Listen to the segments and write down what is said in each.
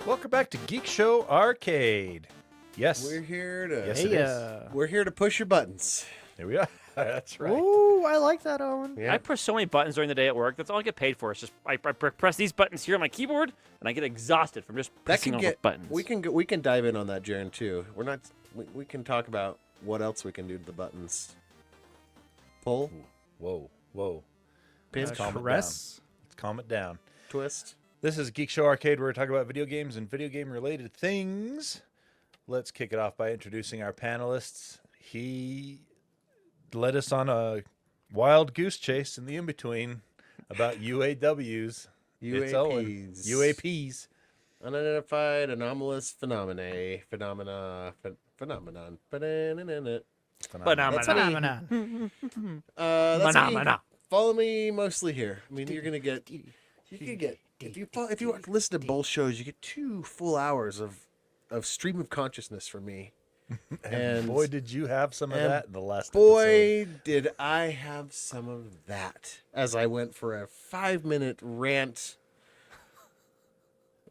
Welcome back to Geek Show Arcade. Yes. We're here to Yes, it is. we're here to push your buttons. Here we are. That's right. Ooh, I like that, Owen. Yeah. I push so many buttons during the day at work. That's all I get paid for. It's just I press these buttons here on my keyboard, and I get exhausted from just That pressing can all get the buttons. we can dive in on that, Jaren, too. We're not we can talk about what else we can do to the buttons. Pull, Whoa. pinch, Let's calm it down. Caress. Let's calm it down. twist. This is Geek Show Arcade, where we talk about video games and video game related things. Let's kick it off by introducing our panelists. He led us on a wild goose chase in the in-between about UAWs. It's Owen. UAPs. UAPs. Unidentified anomalous phenomenon. Phenomenon. That's Phenomenon. me. That's me. Phenomena. Follow me mostly here. I mean, you're gonna get. You can get if you listen to both shows, you get 2 full hours of stream of consciousness from me. And boy, did you have some of and that in the last episode. Boy, did I have some of that as I went for a 5-minute rant.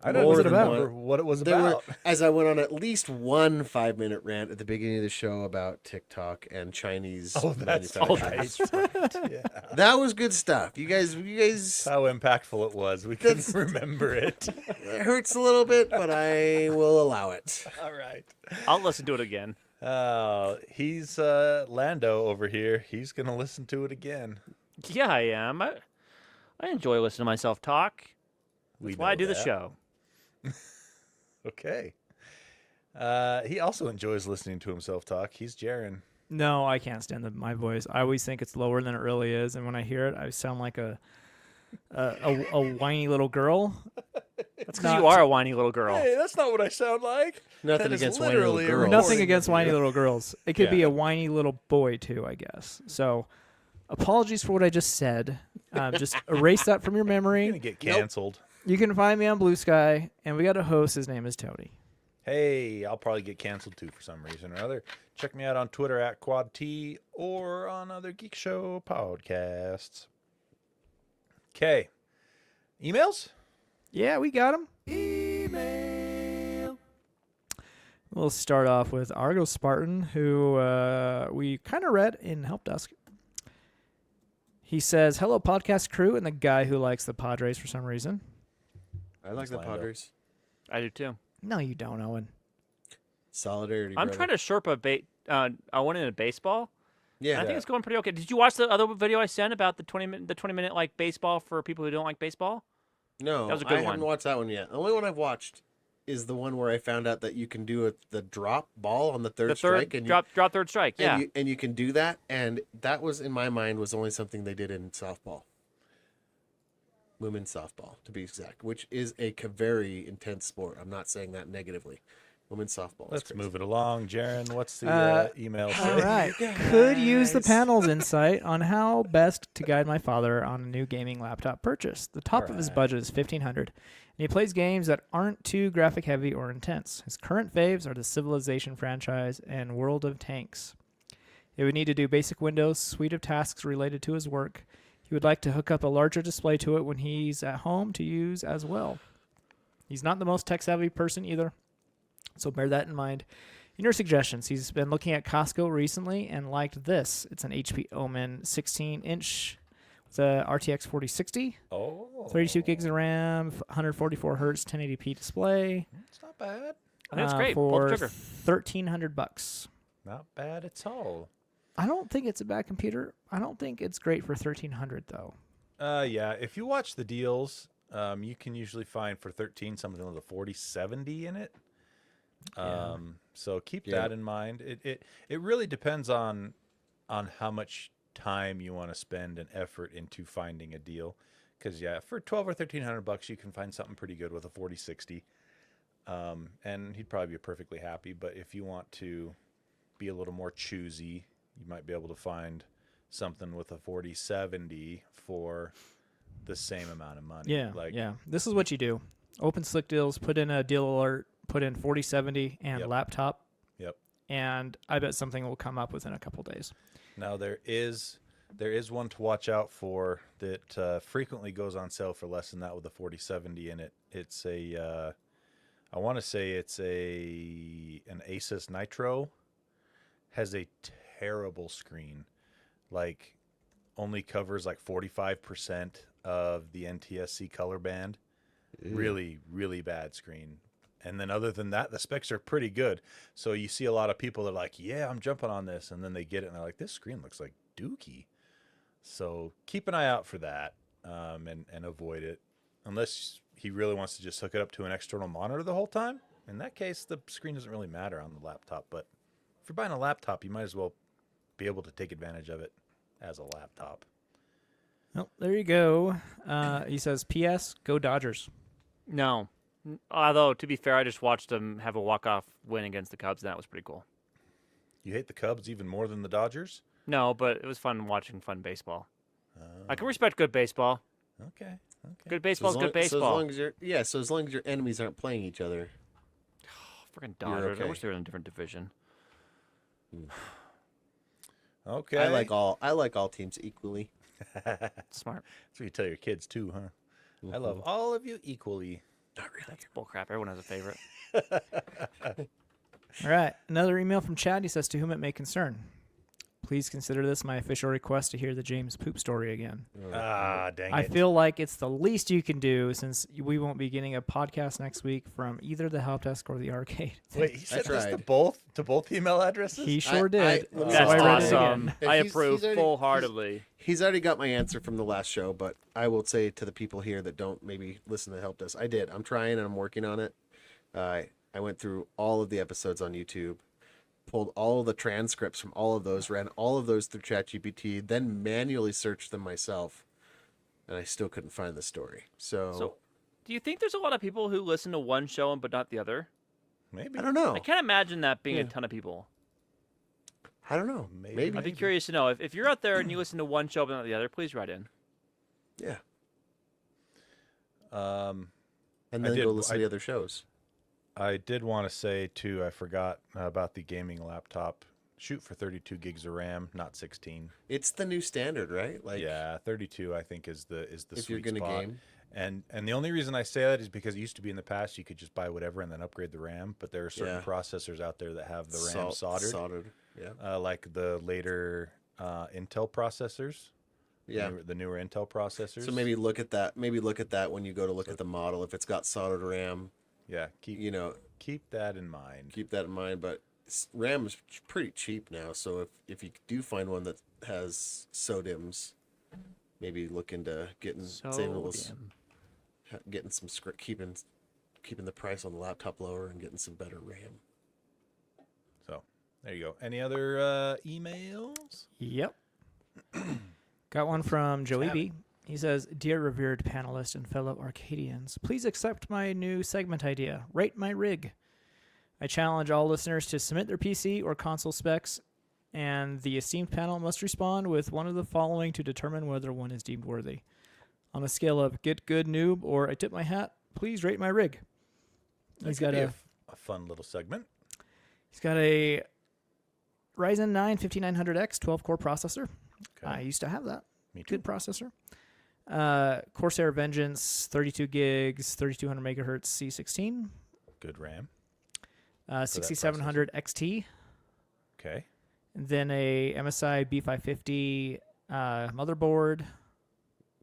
I don't More even than remember one. what it was There were, about. as I went on at least one 5-minute rant at the beginning of the show about TikTok and Chinese Oh, that's manufacturers. right. Yeah. That was good stuff. You guys, How impactful it was. We couldn't remember it. it hurts a little bit, but I will allow it. All right. I'll listen to it again. He's Lando over here. He's going to listen to it again. Yeah, I am. I enjoy listening to myself talk. We That's why I know do the that. show. Okay. He also enjoys listening to himself talk. He's Jaren. No, I can't stand my voice. I always think it's lower than it really is, and when I hear it, I sound like a whiny little girl. That's because you are a whiny little girl. Hey, that's not what I sound like. Nothing That is against whiny little literally a girls. recording Nothing against of whiny you. little girls. It could be Yeah. a whiny little boy too, I guess. So, apologies for what I just said. Just erase that from your You're memory. going to get canceled. You can find me on Blue Sky, and we got a host. His name is Tony. Hey, I'll probably get canceled too for some reason or other. Check me out on Twitter at QuadT or on other Geek Show podcasts. Okay. Emails? Yeah, we got him. Email. We'll start off with Argo Spartan, who we kind of read in Help Desk. He says, "Hello, podcast crew, and the guy who likes the Padres for some reason." I like the Lando. Padres. I do too. No, you don't, Owen. Solidarity. I'm brother. trying to Sherpa I went into baseball. Yeah. And I think it's going pretty okay. Did you watch the other video I sent about the 20-minute like baseball for people who don't like baseball? No, That was a good I haven't one. watched that one yet. The only one I've watched is the one where I found out that you can do the drop ball on the third The strike, third and drop third strike. Yeah. you can do that, and that was in my mind was only something they did in softball, women's softball to be exact, which is a very intense sport. I'm not saying that negatively. Women's softball. is Let's crazy. move it along. Jaren, what's the email All say? right. Could use the panel's insight on how best to guide my father on a new gaming laptop purchase. The top of his Alright. budget is $1,500, and he plays games that aren't too graphic heavy or intense. His current faves are the Civilization franchise and World of Tanks. He would need to do basic Windows suite of tasks related to his work. He would like to hook up a larger display to it when he's at home to use as well. He's not the most tech-savvy person either, so bear that in mind. In your suggestions, he's been looking at Costco recently and liked this. It's an HP Omen 16-inch with a RTX 4060, Oh. 32 gigs of RAM, 144 hertz, 1080p display. It's not bad. I think it's great. Pull For the trigger. $1,300. Not bad at all. I don't think it's a bad computer. I don't think it's great for $1,300 though. Yeah, if you watch the deals, you can usually find for 13 something with a 4070 in it. Yeah. So keep Yeah. that in mind. It really depends on how much time you want to spend and effort into finding a deal. Because yeah, for 12 or $1,300, you can find something pretty good with a 4060. And he'd probably be perfectly happy. But if you want to be a little more choosy, you might be able to find something with a 4070 for the same amount of money. Yeah, yeah. This is what you do. Open Slick Deals, put in a deal alert, put in 4070 and Yep. laptop, Yep. and I bet something will come up within a couple days. Now there is one to watch out for that frequently goes on sale for less than that with a 4070 in it. It's a I want to say it's an Asus Nitro. Has a terrible screen. Like, only covers like 45% of the NTSC color band. Really, really bad screen. And then other than that, the specs are pretty good. So you see a lot of people that are like, yeah, I'm jumping on this. And then they get it and they're like, this screen looks like dookie. So keep an eye out for that and avoid it. Unless he really wants to just hook it up to an external monitor the whole time. In that case, the screen doesn't really matter on the laptop. But if you're buying a laptop, you might as well be able to take advantage of it as a laptop. Well, there you go. He says, P.S. Go Dodgers. No. Although, to be fair, I just watched them have a walk-off win against the Cubs, and that was pretty cool. You hate the Cubs even more than the Dodgers? No, but it was fun watching fun baseball. I can respect good baseball. Okay. Good baseball is good baseball. So as long as your enemies aren't playing each other. Freaking Dodgers. I okay. wish they were in a different division. Okay. I like all teams equally. Smart. That's what you tell your kids too, huh? I love all of you equally. Not really. That's bullcrap. Everyone has a favorite. All right. Another email from Chad. He says, to whom it may concern. Please consider this my official request to hear the James Poop story again. Dang I it. feel like it's the least you can do since we won't be getting a podcast next week from either the help desk or the arcade. Wait, he said this tried. to both email addresses? He sure did. let me- So That's I read it awesome. again. I He's approve already- full-heartedly. He's already got my answer from the last show, but I will say to the people here that don't maybe listen to Help Desk, I did. I'm trying and I'm working on it. I went through all of the episodes on YouTube, pulled all of the transcripts from all of those, ran all of those through ChatGPT, then manually searched them myself, and I still couldn't find the story. So, do you think there's a lot of people who listen to one show but not the other? Maybe. I don't know. I can't imagine that being Yeah. a ton of people. I don't know. Maybe. I'd be curious to know. If you're out there and you listen to one show but not the other, please write in. Yeah. Um, And I then did- go listen I- to the other shows. I did want to say too, I forgot about the gaming laptop. Shoot for 32 gigs of RAM, not 16. It's the new standard, right? Like, Yeah, 32 I think is the if sweet you're gonna spot. game. And the only reason I say that is because it used to be in the past you could just buy whatever and then upgrade the RAM, but there are certain Yeah. processors out there that have the RAM soldered. Yeah. like the later Intel processors. Yeah. The newer Intel processors. So maybe look at that. Maybe look at that when you go to look at the model. If it's got soldered RAM, yeah, keep that in mind. keep that in mind. But RAM is pretty cheap now, so if you do find one that has SODIMMs, maybe look into getting getting some script, keeping the price on the laptop lower and getting some better RAM. So there you go. Any other emails? Yep. Got one from Joey Have B. He says, Dear revered panelist and fellow Arcadians, please accept my new segment idea, Rate My Rig. I challenge all listeners to submit their PC or console specs, and the esteemed panel must respond with one of the following to determine whether one is deemed worthy. On a scale of get good noob or I tip my hat, please rate my rig. That could be a fun little segment. He's got a Ryzen 9 5900X 12-core processor. Okay. I used to have that. Me too. Good processor. Corsair Vengeance, 32 gigs, 3200 megahertz C16. Good RAM. 6700 XT. Okay. And then a MSI B550 motherboard.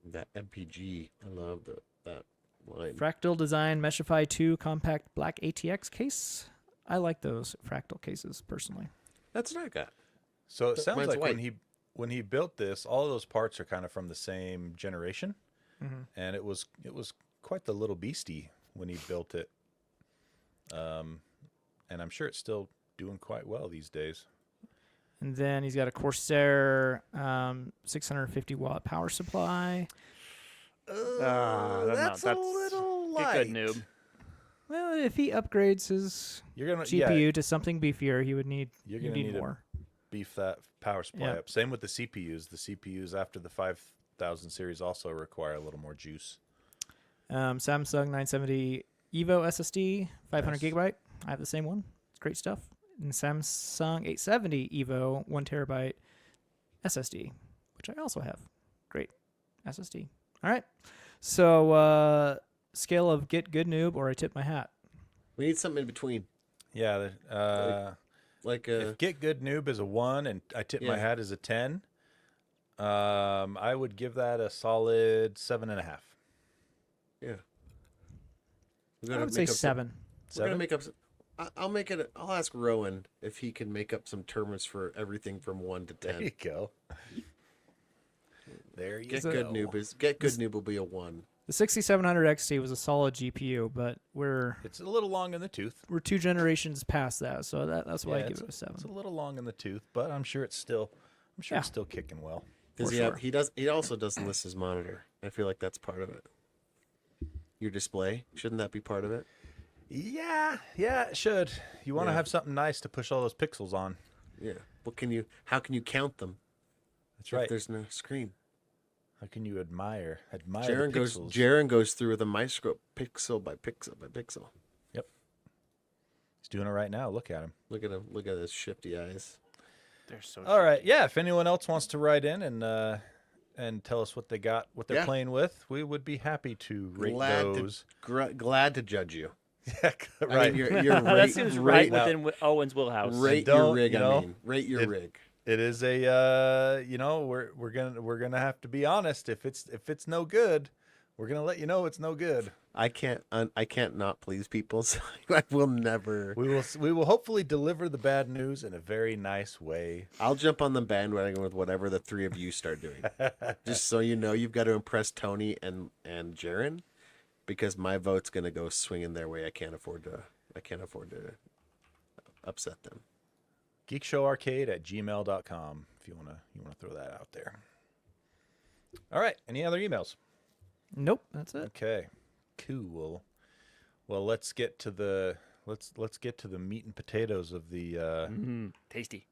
That MPG, I love that line. Fractal Design Meshify 2 compact black ATX case. I like those Fractal cases personally. That's what I got. So it sounds Mine's like white. when he built this, all of those parts are kind of from the same generation, Mm-hmm. and it was quite the little beastie when he built it. And I'm sure it's still doing quite well these days. And then he's got a Corsair 650 watt power supply. That's a little light. Get good noob. Well, if he upgrades his You're gonna GPU to something beefier, he would need You're he'd gonna need need to more. beef that power supply Yeah. up. Same with the CPUs. The CPUs after the 5000 series also require a little more juice. Samsung 970 Evo SSD, 500 Nice. gigabyte. I have the same one. It's great stuff. And Samsung 870 Evo 1 terabyte SSD, which I also have. Great SSD. All right. So scale of get good noob or I tip my hat. We need something in between. Yeah. Like a If Get Good Noob is a 1 and I Tip My Yeah. Hat is a 10, I would give that a solid 7.5. yeah. We I gotta would say make up some- 7. We're gonna 7? make up. I'll make it. I'll ask Rowan if he can make up some terms for everything from 1 to There 10. you go. There you Get go. Good Noob will be a 1. The 6700 XT was a solid GPU, but we're It's a little long in the tooth. 2 generations past that, so that's why I Yeah, give it a 7. It's a little long in the tooth, but I'm sure it's still Yeah. kicking well. Does For he sure. have? He does. He also doesn't list his monitor. I feel like that's part of it. Your display, shouldn't that be part of it? Yeah, it should. You want to Yeah. have something nice to push all those pixels on. Yeah. How can you count them That's if right. there's no screen? How can you admire the Jaren pixels? goes through with a microscope, pixel by pixel by pixel. He's doing it right now. Look at him. Look at him. Look at his shifty eyes. They're so. All right. Yeah. If anyone else wants to write in and tell us what they got, what they're Yeah. playing with, we would be happy to rate Glad those. glad to judge you. Yeah. Right. I mean, you're that rate, seems rate, right within Owen's wheelhouse. rate don't, your rig. you know, I mean, rate your it- rig. It is a we're gonna have to be honest. If it's no good, we're gonna let you know it's no good. I can't not please people, so I will never. We will hopefully deliver the bad news in a very nice way. I'll jump on the bandwagon with whatever the three of you start doing. Just so you know, you've got to impress Tony and Jaren, because my vote's gonna go swinging their way. I can't afford to upset them. GeekshowArcade@gmail.com if you wanna throw that out there. All right. Any other emails? Nope, that's it. Okay. Cool. Well, let's get to the meat and potatoes of the Tasty.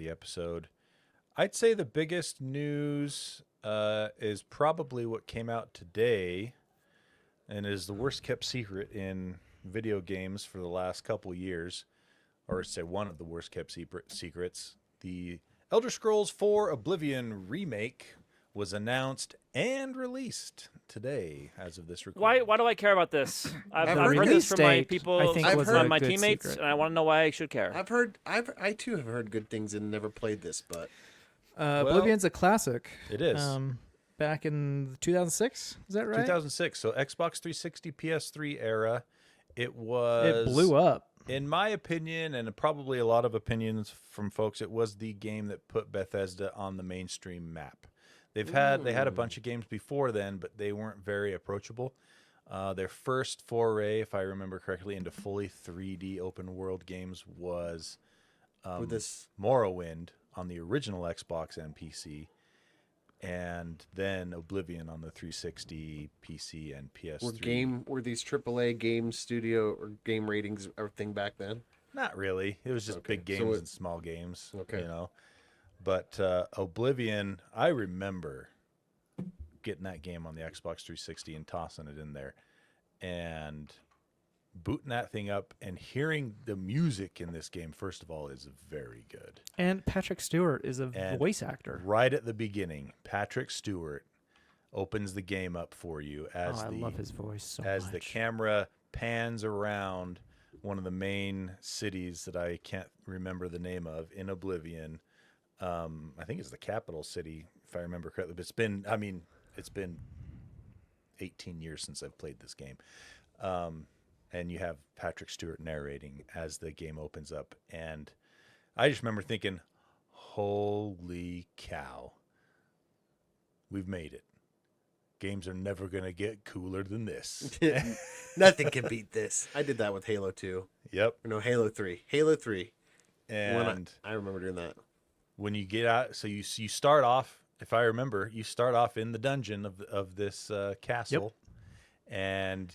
episode. I'd say the biggest news is probably what came out today, and is the worst kept secret in video games for the last couple years, or say one of the worst kept secrets. The Elder Scrolls 4 Oblivion remake was announced and released today as of this recording. Why do I care about this? I've The heard release this from my date, people, I think, was from a my good teammates, secret. and I want to know why I should care. I too have heard good things and never played this, but Oblivion's a classic. It is. Back in 2006, is that right? 2006, so Xbox 360, PS3 era. It was. It blew up. In my opinion, and probably a lot of opinions from folks, it was the game that put Bethesda on the mainstream map. They had a bunch of games before then, but they weren't very approachable. Their first foray, if I remember correctly, into fully 3D open world games was with this Morrowind on the original Xbox and PC, and then Oblivion on the 360, PC, and PS3. were these AAA game studio or game ratings a thing back then? Not really. It was just Okay, big so games it- and small games. Okay. You know. But Oblivion, I remember getting that game on the Xbox 360 and tossing it in there and booting that thing up, and hearing the music in this game, first of all, is very good. And Patrick Stewart is a And voice actor. Right at the beginning, Patrick Stewart opens the game up for you as I love his voice so as much. the camera pans around one of the main cities that I can't remember the name of in Oblivion. I think it's the capital city, if I remember correctly. But it's been 18 years since I've played this game. And you have Patrick Stewart narrating as the game opens up. And I just remember thinking, holy cow, we've made it. Games are never going to get cooler than this. Nothing can beat this. I did that with Halo 2. Yep. Or no, Halo 3. Halo 3. And I remember doing that. when you get out, so you start off, if I remember, you start off in the dungeon of this castle, and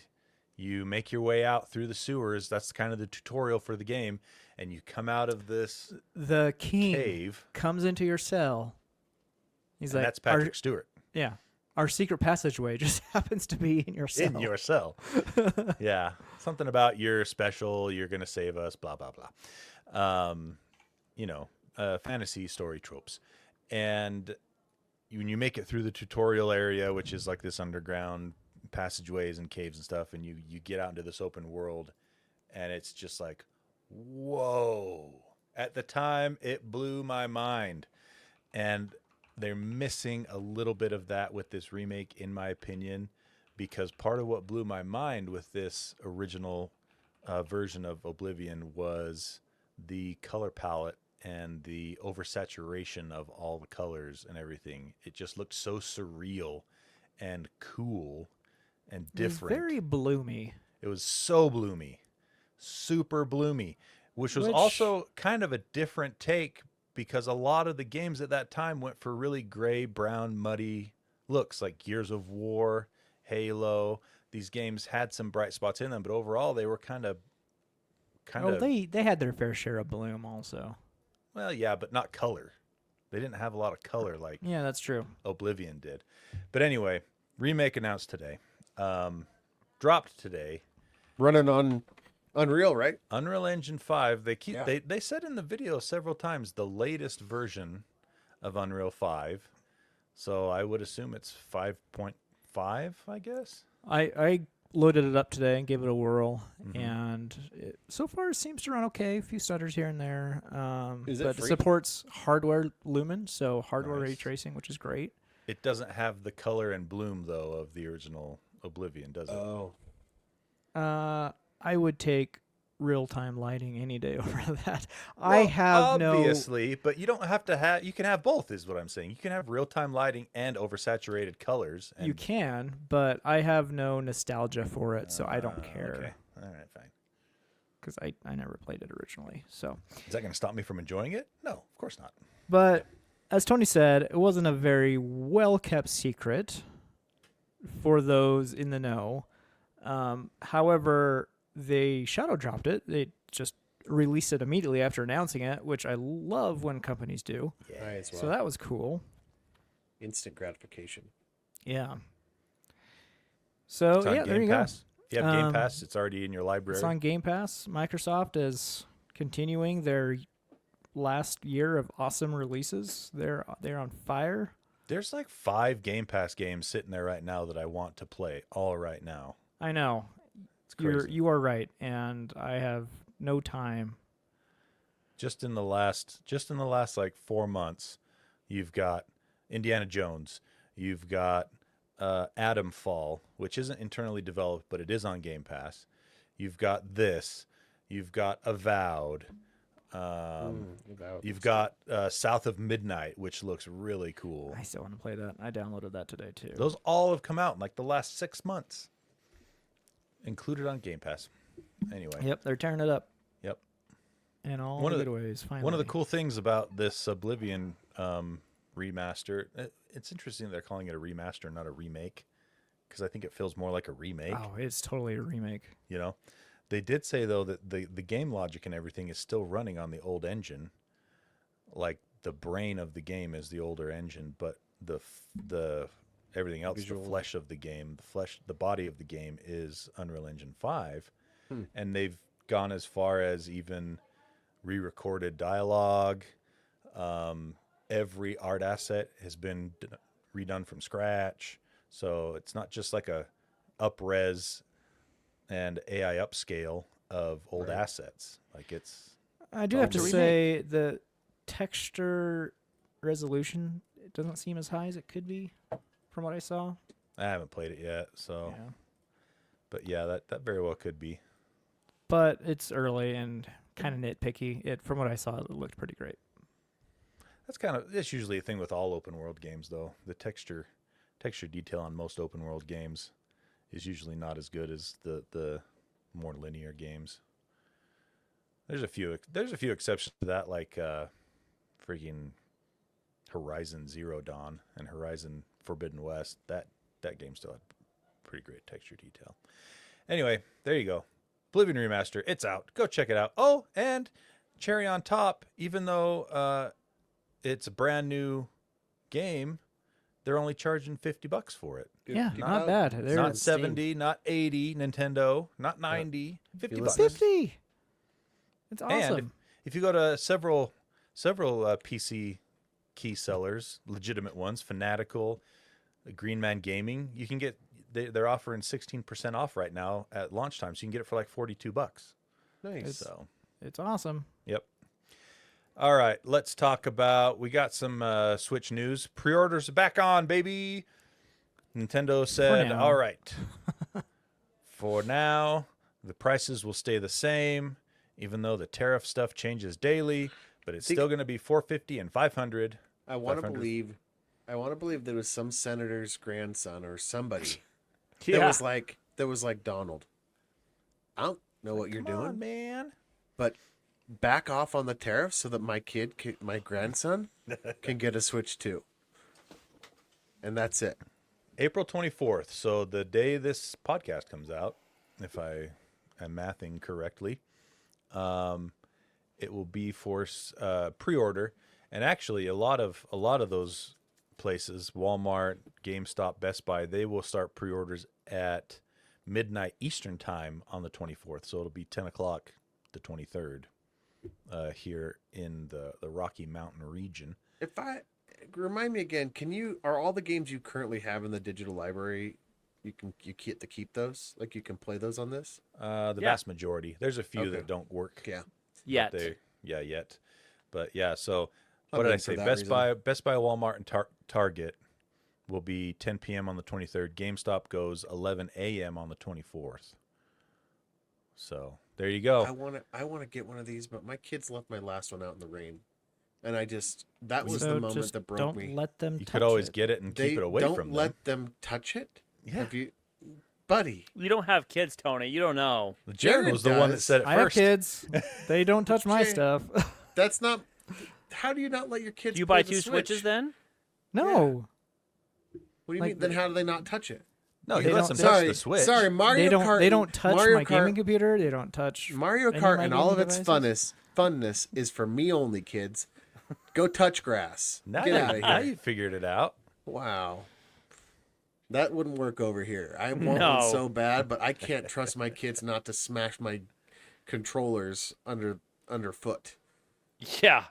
you make your way out through the sewers. That's kind of the tutorial for the game, and you come out of this The king cave, comes into your cell. He's and like, that's Patrick Stewart Our secret passageway just happens to be in your cell. in your cell. Yeah, something about you're special, you're gonna save us, blah blah blah. Fantasy story tropes, and when you make it through the tutorial area, which is like this underground passageways and caves and stuff, and you get out into this open world, and it's just like, whoa. At the time, it blew my mind. And they're missing a little bit of that with this remake, in my opinion, because part of what blew my mind with this original version of Oblivion was the color palette and the oversaturation of all the colors and everything. It just looked so surreal and cool and different. It was very bloomy. It was so bloomy, super bloomy, which was also kind of a different take because a lot of the games at that time went for really gray, brown, muddy looks, like Gears of War, Halo. These games had some bright spots in them, but overall they were kind of. They had their fair share of bloom also. Well, yeah, but not color. They didn't have a lot of color like Yeah, that's true. Oblivion did. But anyway, remake announced today. Dropped today. Running on Unreal, right? Unreal Engine 5. They said in the video several times the latest version of Unreal 5. So I would assume it's 5.5, I guess. I loaded it up today and gave it a whirl, and so far it seems to run okay. A few stutters here and there. Is it but free? It supports hardware lumen, so hardware ray Nice. tracing, which is great. It doesn't have the color and bloom, though, of the original Oblivion, does it? Oh. I would take real-time lighting any day over that. I have obviously, but you don't have to have. You can have both, is what I'm saying. You can have real-time lighting and oversaturated colors. And, You can, but I have no nostalgia for it, so I don't Okay. care All right, fine. because I never played it originally. So, Is that going to stop me from enjoying it? No, of course not. but as Tony said, it wasn't a very well-kept secret for those in the know. However, they shadow dropped it. They just released it immediately after announcing it, which I love when companies do. I as well. So that was cool. Instant gratification. Yeah. So It's on there Game you Pass. If you have Game Um, Pass, it's already in your library. It's on Game Pass. Microsoft is continuing their last year of awesome releases. They're on fire. There's like 5 Game Pass games sitting there right now that I want to play all right now. I know. It's crazy. You are right, and I have no time. Just in the last like 4 months, you've got Indiana Jones, you've got Atom Fall, which isn't internally developed, but it is on Game Pass. You've got this. You've got Avowed. You've got South of Midnight, which looks really cool. I still want to play that. I downloaded that today too. Those all have come out in like the last 6 months, included on Game Pass. Anyway. Yep, they're tearing it up. Yep. In all One of good the- ways. Finally. One of the cool things about this Oblivion remaster, it's interesting they're calling it a remaster, not a remake, because I think it feels more like a remake. Oh, it's totally a remake. You know, they did say though that the game logic and everything is still running on the old engine, like the brain of the game is the older engine, but the everything else, Visual. the flesh of the game, the body of the game is Unreal Engine 5, and they've gone as far as even re-recorded dialogue. Every art asset has been redone from scratch, so it's not just like a up-res and AI upscale of old Right. assets. Like it's I do Oh, have to it's a say the texture resolution it doesn't seem as high as it could be from what I saw. I haven't played it yet, so Yeah. but yeah, that very well could be. But it's early and kind of nitpicky. It from what I saw, it looked pretty great. That's usually a thing with all open world games, though. The texture detail on most open world games is usually not as good as the more linear games. There's a few exceptions to that, like freaking Horizon Zero Dawn and Horizon Forbidden West. That game still had pretty great texture detail. Anyway, there you go. Oblivion Remaster, it's out. Go check it out. Oh, and cherry on top, even though it's a brand new game, they're only charging $50 for it. Yeah, Good not out. bad. It's They're Not on Steam. 70, not 80, Nintendo, not 90, If you 50 listen- bucks. 50. It's awesome. And if you go to several PC key sellers, legitimate ones, Fanatical, Green Man Gaming, you can get they're offering 16% off right now at launch time, so you can get it for like $42. Nice. So, It's awesome. yep. All right, let's talk about. We got some Switch news. Pre-orders are back on, baby. Nintendo said, now. "All right, for now, the prices will stay the same, even though the tariff stuff changes daily. But it's still going to be $450 and $500." I want to 500. believe. I want to believe there was some senator's grandson or somebody Yeah. that was like Donald. I don't know what you're Come doing, on, man. but back off on the tariffs so that my grandson, can get a Switch too. And that's it. April 24th, so the day this podcast comes out, if I am mathing correctly, it will be for pre-order. And actually, a lot of those places, Walmart, GameStop, Best Buy, they will start pre-orders at midnight Eastern time on the 24th. So it'll be 10 o'clock the 23rd here in the Rocky Mountain region. Remind me again, are all the games you currently have in the digital library, you get to keep those? Like you can play those on this? The Yeah. vast majority. There's a few Okay. that don't work. Yeah. Yet. Yet. But yeah, so I'm what did I in for say? that Best reason. Buy, Walmart, and Target will be 10 p.m. on the 23rd. GameStop goes 11 a.m. on the 24th. So there you go. I want to get one of these, but my kids left my last one out in the rain. And that was So the moment just that broke don't me. let them You touch could always it. get it and They keep it away don't from let them. them touch it. Yeah. Have you, buddy? You don't have kids, Tony. You don't know. Jared was the one that does. said it I have first. kids. They don't touch my Jay- stuff. That's not. How do you not let your kids? Do you play buy the two Switch? Switches then? No. What do you Like mean? Then how do they not touch it? No, he They lets don't- them touch Sorry, the Switch. sorry. Mario they don't. Kart. They don't touch Mario my Kart, gaming computer. They don't touch Mario any of Kart my and all of gaming its devices. funness is for me only, kids. Go touch grass. Now, Get out of now here. you figured it out. Wow. That wouldn't work over here. I want No. one so bad, but I can't trust my kids not to smash my controllers underfoot. Yeah.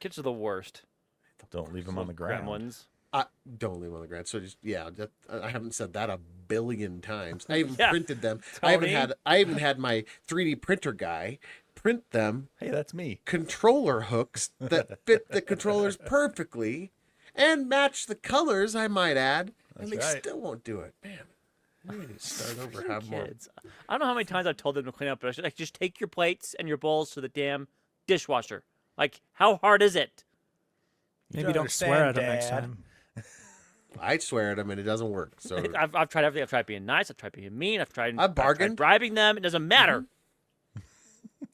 Kids are the worst. Don't leave them on the ground. Gremlins. Don't leave them on the ground. So just I haven't said that a billion times. I even Yeah. printed them. Tony? I even had my 3D printer guy print them Hey, that's me. controller hooks that fit the controllers perfectly and match the colors, I might add. And That's they right. still won't do it. Man, we need to start over. Have more. Kids. I don't know how many times I've told them to clean up, but I should just take your plates and your bowls to the damn dishwasher. Like, how hard is it? You Maybe don't swear at them next Dad. time. I swear at them and it doesn't work. So I've tried everything. I've tried being nice. I've tried being mean. I've tried bargained. bribing them. It doesn't matter.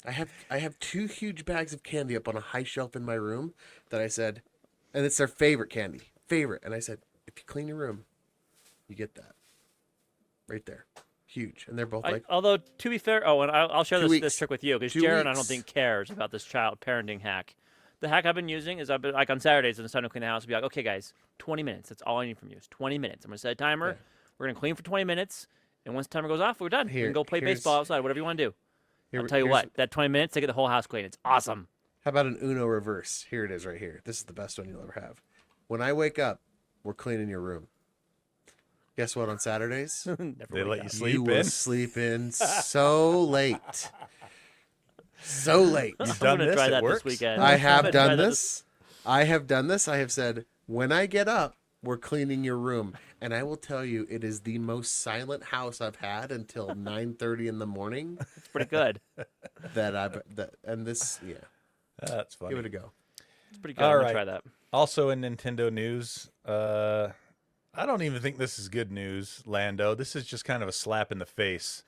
I have 2 huge bags of candy up on a high shelf in my room that I said, and it's their favorite candy. Favorite. And I said, if you clean your room, you get that. Right there. Huge. And they're both like, Although, to be fair, and I'll share 2 this weeks. trick with you because 2 Jared, I don't weeks. think, cares about this child parenting hack. The hack I've been using is I've been like on Saturdays when it's time to clean the house. I'll be like, okay, guys, 20 minutes. That's all I need from you is 20 minutes. I'm gonna set a timer. Yeah. We're gonna clean for 20 minutes, and once the timer goes off, we're done. we Here- can go play here's- baseball outside, whatever you want to do. Here- I'll tell you here's- what, that 20 minutes, they get the whole house clean. It's awesome. How about an Uno reverse? Here it is right here. This is the best one you'll ever have. When I wake up, we're cleaning your room. Guess what on Saturdays? Never They wake let up. you sleep You will in. sleep in so late. So late. You've I'm done gonna this? try It that works? this weekend. I I'm have gonna try done that this. I have done this. I have said, when I get up, we're cleaning your room. And I will tell you, it is the most silent house I've had until 9:30 in the morning. It's pretty good. And this, yeah, That's funny. give it a go. It's pretty good. All I'm gonna right. try that. Also in Nintendo news, I don't even think this is good news, Lando. This is just kind of a slap in the face.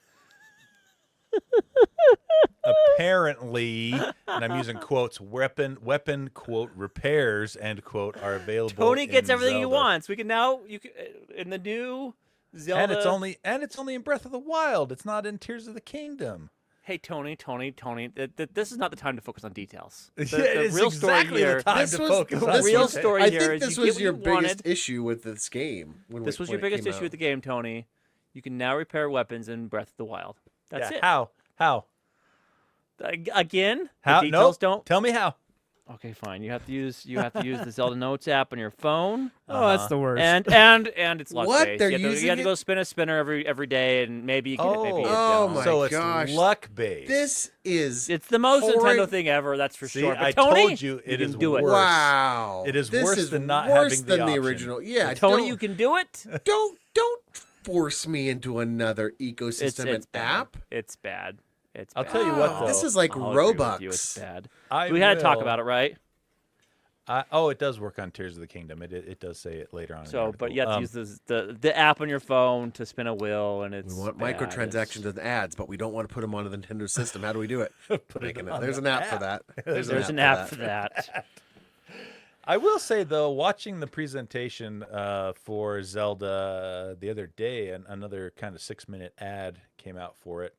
Apparently, and I'm using quotes, weapon quote repairs end quote are available. Tony gets in everything he Zelda. wants. We can now in the new Zelda. And it's only in Breath of the Wild. It's not in Tears of the Kingdom. Hey, Tony. This is not the time to focus on details. The, Yeah, it is real exactly story here. the time This to was- focus this on was- real details. story I here think is this you was get what your you biggest wanted. issue with this game. This was when your it biggest came issue out. with the game, Tony. You can now repair weapons in Breath of the Wild. That's Yeah, it. How? Again, How? the details No. don't. Tell me how. Okay, fine. You have to use the Zelda Notes app on your phone, Oh, that's the worst. and it's luck What? based. They're You have using to go spin a spinner every day, and maybe you get it, maybe you Oh don't. my so it's gosh. luck based. This is It's the most pouring- Nintendo thing ever, that's for See, sure. But I Tony, told you it can is do it. worse. wow. It is this worse is than not worse having the than the option. original. Yeah, Tony, you can do it. don't force me into another ecosystem It's and app. bad. It's bad. It's I'll bad. tell you what, Oh, though. this is like I'll agree with Robux. you, it's bad. I We had to talk will- about it, right? it does work on Tears of the Kingdom. It does say it later on. in the So, but article. you have to use the app on your phone to spin a wheel, and it's We want bad. microtransactions and ads, but we don't want to put them on the Nintendo system. How do we do it? There's an app for that. There's an app for that. I will say though, watching the presentation for Zelda the other day, and another kind of 6-minute ad came out for it.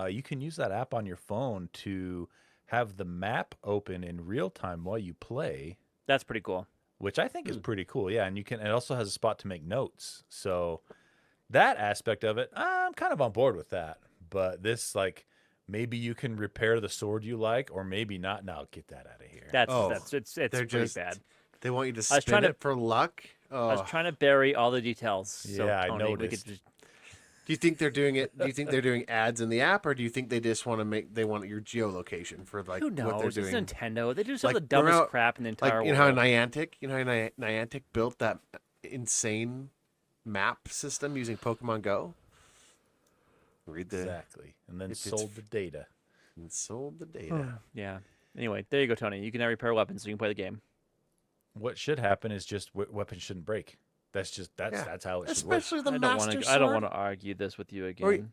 You can use that app on your phone to have the map open in real time while you play, That's pretty cool. which I think is pretty cool. Yeah, and it also has a spot to make notes. So that aspect of it, I'm kind of on board with that. But this, like, maybe you can repair the sword you like, or maybe not. No, get that out of here. It's They're pretty just- bad. They want you to I was spin trying to- it for luck. Oh. I was trying to bury all the details. So, Yeah, I Tony, we noticed. could just, Do you think they're doing it? Do you think they're doing ads in the app, or do you think they just want to they want your geolocation for like who what they're knows? It's doing? Nintendo. They do some Like, of the dumbest remember- crap in the entire Like you know how world. Niantic built that insane map system using Pokemon Go. Read the Exactly. And then If it's- sold the data. and sold the data. Yeah. Anyway, there you go, Tony. You can now repair weapons, so you can play the game. What should happen is just weapons shouldn't break. That's how it should work. Especially the I Master Sword. don't want to argue this with you again.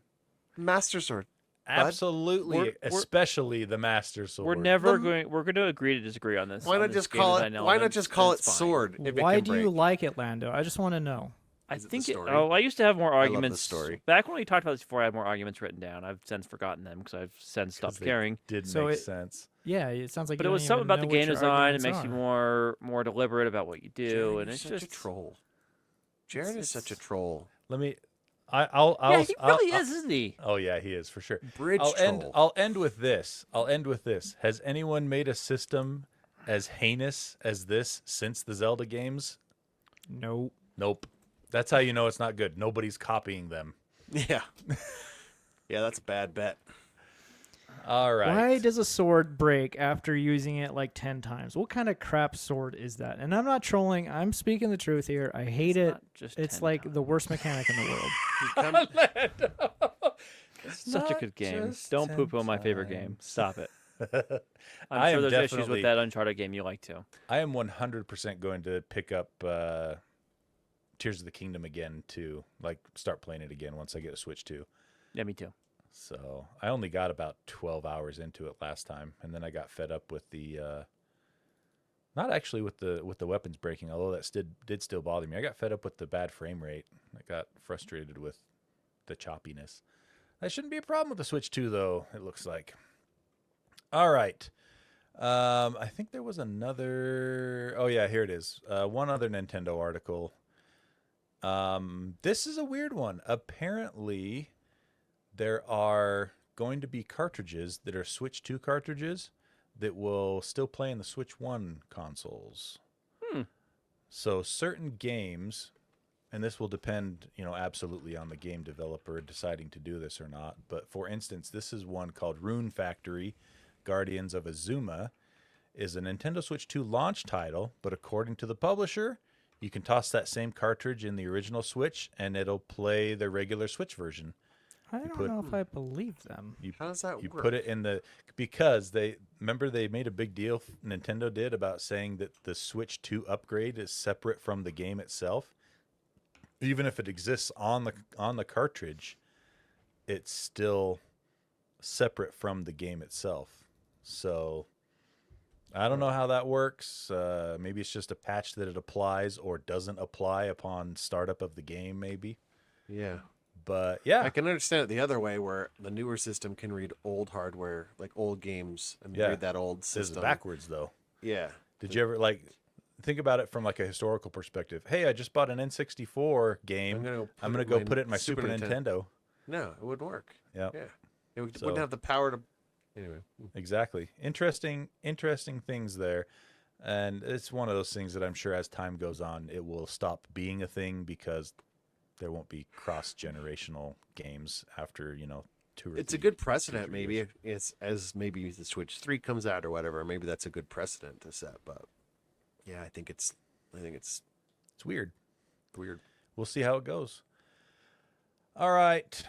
Master Sword. Absolutely, We're- especially the Master Sword. We're never The- going. We're going to agree to disagree on this. Why on not this just game call design it? Why not element, just call and it it's fine. Sword? If Why it do can you break? like it, Lando? I just want to know. I Is it the think story? I used to have more love the arguments. story. Back when we talked about this before, I had more arguments written down. I've since forgotten them because I've since 'Cause stopped they caring. Did So make it- sense. Yeah, it sounds like. But you it don't was something even about the know what game your design. It arguments makes you are. more deliberate about what you do, Jared, and you're it's such just a troll. Jared is such a troll. Let me. I'll. Yeah, he really I'll- is, isn't he? Oh yeah, he is for sure. Bridge I'll troll. end with this. Has anyone made a system as heinous as this since the Zelda games? Nope. Nope. That's how you know it's not good. Nobody's copying them. Yeah. Yeah, that's a bad bet. All right. Why does a sword break after using it like 10 times? What kind of crap sword is that? And I'm not trolling. I'm speaking the truth here. I hate it. Not just It's 10 like times. the worst mechanic in the world. It's such a good game. just Don't 10 poo-poo on my favorite game. times. Stop it. I I'm sure am there's issues definitely- with that Uncharted game you like too. I am 100% going to pick up Tears of the Kingdom again to like start playing it again once I get a Switch 2. Yeah, me too. So I only got about 12 hours into it last time, and then I got fed up with the not actually with the weapons breaking, although that did still bother me. I got fed up with the bad frame rate. I got frustrated with the choppiness. That shouldn't be a problem with the Switch 2, though, it looks like. All right. I think there was another... Oh, yeah, here it is. One other Nintendo article. This is a weird one. Apparently, there are going to be cartridges that are Switch 2 cartridges that will still play in the Switch 1 consoles. So certain games... And this will depend, absolutely on the game developer deciding to do this or not. But for instance, this is one called Rune Factory, Guardians of Azuma, is a Nintendo Switch 2 launch title. But according to the publisher, you can toss that same cartridge in the original Switch, and it'll play the regular Switch version. I don't put- know if I believe them. How does that You work? put it in because they made a big deal, Nintendo did, about saying that the Switch 2 upgrade is separate from the game itself. Even if it exists on the cartridge, it's still separate from the game itself. So I don't know how that works. Maybe it's just a patch that it applies or doesn't apply upon startup of the game, maybe. Yeah. But yeah, I can understand it the other way, where the newer system can read old hardware, like old games, and Yeah. read that old this is system. backwards though. Yeah. Did you ever think about it from like a historical perspective? Hey, I just bought an N64 game. I'm gonna go put it in my Super Nintendo. No, it wouldn't work. Yeah. Yeah. It So- wouldn't have the power to Anyway, Exactly. Interesting things there. And it's one of those things that I'm sure as time goes on, it will stop being a thing because there won't be cross-generational games after, 2 or it's a 3 good precedent. 3 Maybe years. it's as maybe the Switch 3 comes out or whatever. Maybe that's a good precedent to set. But yeah, I think it's It's weird. weird. We'll see how it goes. All right.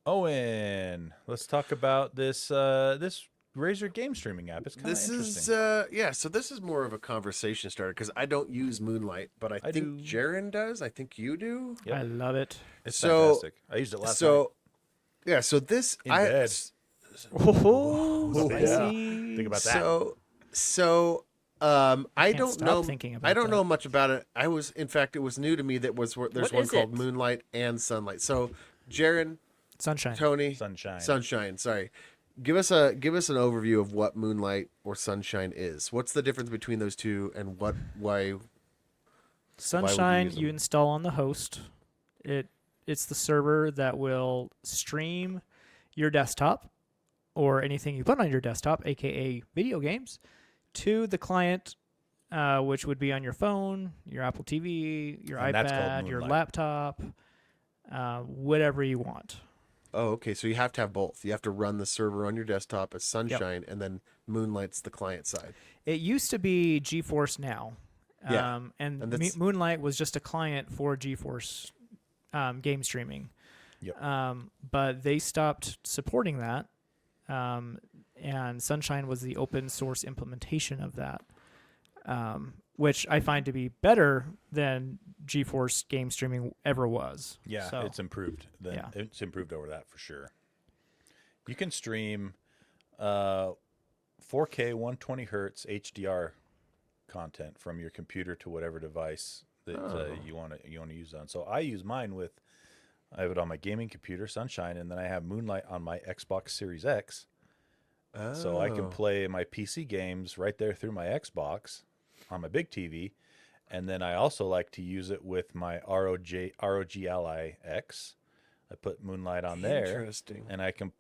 Owen, let's talk about this this Razer game streaming app. It's kind of This interesting. is so this is more of a conversation starter because I don't use Moonlight, but I think do. Jaren does. I think you do. Yep. I love it. It's So- fantastic. I used it last night. So yeah, so this In I bed. Oh, Yeah. spicy. Think about that. So I Can't don't stop know. thinking about I don't that. know much about it. In fact, it was new to me that there's What one is called it? Moonlight and Sunlight. So Jaren, Sunshine. Tony, Sunshine. Sorry, give us an overview of what Moonlight or Sunshine is. What's the difference between those two, and why? Sunshine use you them? install on the host. It's the server that will stream your desktop or anything you put on your desktop, aka video games, to the client, which would be on your phone, your Apple TV, your And that's called iPad, your Moonlight. laptop, whatever you want. Oh, okay. So you have to have both. You have to run the server on your desktop as Sunshine, and then Moonlight's the client side. It used to be GeForce Now. Yeah, And and that's- Moonlight was just a client for GeForce game streaming. Yep. But they stopped supporting that. And Sunshine was the open source implementation of that, which I find to be better than GeForce game streaming ever was. Yeah, So, it's improved. yeah. It's improved over that for sure. You can stream 4K 120 hertz HDR content from your computer to whatever device that you want to use on. So I use mine with, I have it on my gaming computer, Sunshine, and then I have Moonlight on my Xbox Series X. So I can Oh. play my PC games right there through my Xbox on my big TV. And then I also like to use it with my ROG Ally X. I put Moonlight on there, Interesting. and I can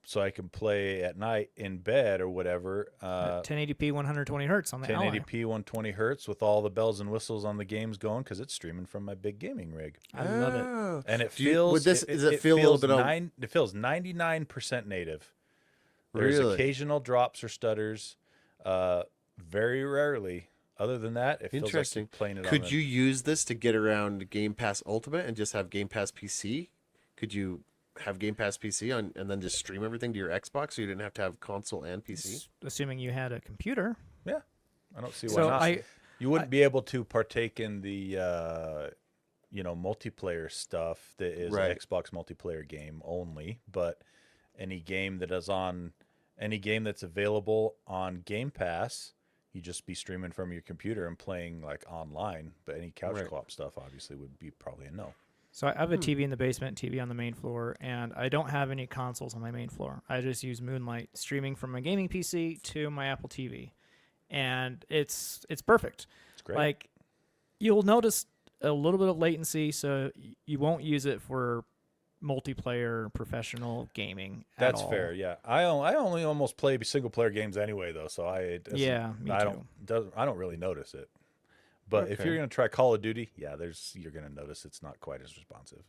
play at night in bed or whatever. At 1080p 120 hertz on the Ally. 1080p 120 hertz with all the bells and whistles on the games going because it's streaming from my big gaming rig, I love it. Oh. and it Do you- feels. with this- does it feel a little feels bit of- It feels 99% native. There's Really? occasional drops or stutters, very rarely. Other than that, it feels like Interesting. you're playing it. Could you use this to get around Game Pass Ultimate and just have Game Pass PC? Could you have Game Pass PC on and then just stream everything to your Xbox so you didn't have to have console and PC? Assuming you had a computer. Yeah, I don't see why So not. You wouldn't be able to partake in the multiplayer stuff that is Right. an Xbox multiplayer game only, but any game that's available on Game Pass, you just be streaming from your computer and playing like online. But any couch Right. co-op stuff obviously would be probably a no. So I have a TV in the basement, TV on the main floor, and I don't have any consoles on my main floor. I just use Moonlight streaming from my gaming PC to my Apple TV, and it's perfect. It's great. Like, you'll notice a little bit of latency, so you won't use it for multiplayer professional gaming. That's at all. fair. Yeah, I only almost play single player games anyway, though. So Yeah, me I too. don't really notice it. But if Okay. you're gonna try Call of Duty, yeah, you're gonna notice it's not quite as responsive.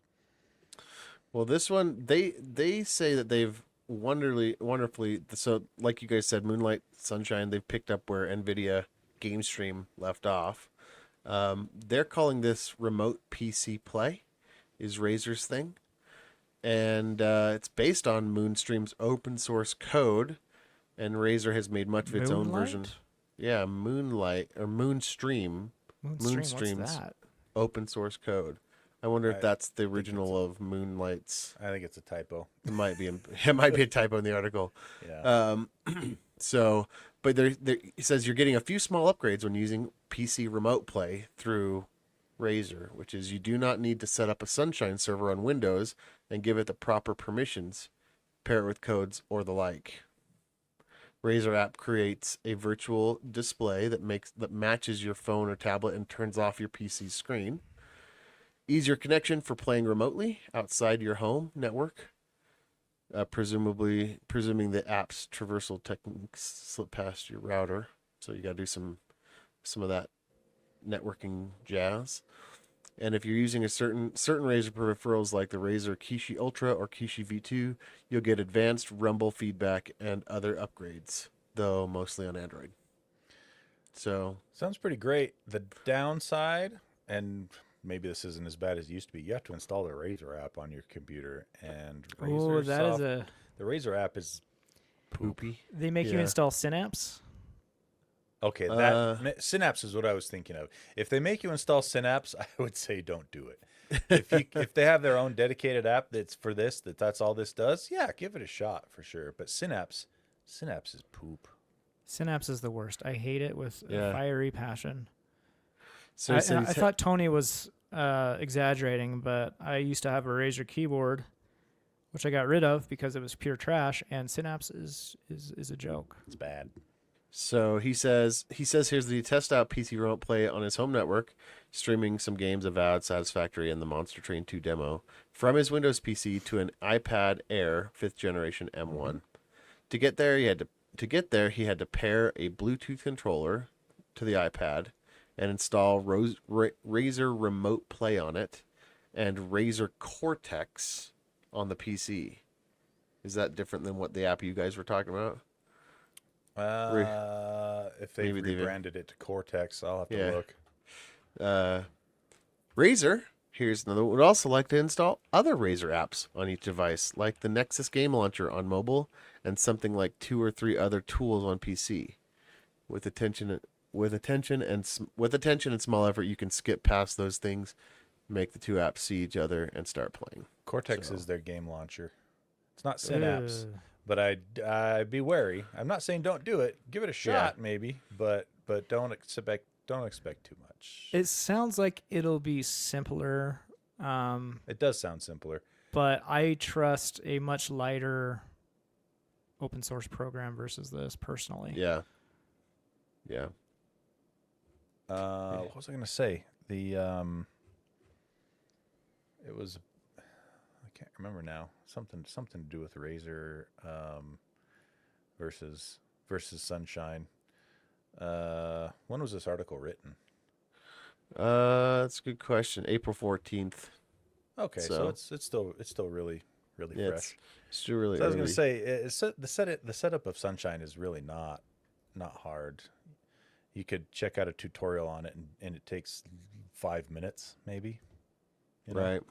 Well, this one they say that they've wonderfully so like you guys said, Moonlight, Sunshine, they've picked up where NVIDIA Game Stream left off. They're calling this remote PC play, is Razer's thing, and it's based on Moonstream's open source code, and Razer has made much of its own version. Moonlight? Yeah, Moonlight or Moonstream Moonstream, what's Moonstream's that? open source code. I wonder if I that's the original of Moonlight's. I think it's a typo. It might be. It might be a typo in the article. Yeah. So, but it says you're getting a few small upgrades when using PC Remote Play through Razer, which is you do not need to set up a Sunshine server on Windows and give it the proper permissions, pair it with codes or the like. Razer app creates a virtual display that matches your phone or tablet and turns off your PC screen. Easier connection for playing remotely outside your home network. presuming the app's traversal techniques slip past your router. So you got to do some of that networking jazz. And if you're using a certain Razer peripherals like the Razer Kishi Ultra or Kishi V2, you'll get advanced rumble feedback and other upgrades, though mostly on Android. So sounds pretty great. The downside, and maybe this isn't as bad as it used to be, you have to install the Razer app on your computer, and Oh, that is a. the Razer app is poopy. They make you Yeah. install Synapse. okay. That Synapse is what I was thinking of. If they make you install Synapse, I would say don't do it. If they have their own dedicated app that's for this, that's all this does, yeah, give it a shot for sure. But Synapse is poop. Synapse is the worst. I hate it with a Yeah. fiery passion. So I thought Tony was exaggerating, but I used to have a Razer keyboard, which I got rid of because it was pure trash, and Synapse is a joke. It's bad. So he says here's the test out PC remote play on his home network, streaming some games Avowed, Satisfactory, and the Monster Train 2 demo from his Windows PC to an iPad Air 5th generation M1. To get there, he had to pair a Bluetooth controller to the iPad and install Razer Remote Play on it and Razer Cortex on the PC. Is that different than what the app you guys were talking about? If they Maybe they've- rebranded it to Cortex, I'll have to Yeah. look. Razer, here's another one, would also like to install other Razer apps on each device, like the Nexus Game Launcher on mobile and something like 2 or 3 other tools on PC. With attention and small effort, you can skip past those things, make the two apps see each other, and start playing. Cortex So- is their game launcher. It's not Synapse, Ugh. but I'd be wary. I'm not saying don't do it. Give it a shot, maybe, but don't expect too much. It sounds like it'll be simpler, It does sound simpler. but I trust a much lighter open source program versus this personally. Yeah. Yeah. What was I going to say? It was, I can't remember now. Something to do with Razer versus Sunshine. When was this article written? That's a good question. April 14th. Okay, so it's still really Yeah, fresh. it's still really So I was going early. to say the setup of Sunshine is really not hard. You could check out a tutorial on it, and it takes 5 minutes, maybe. you know? Right.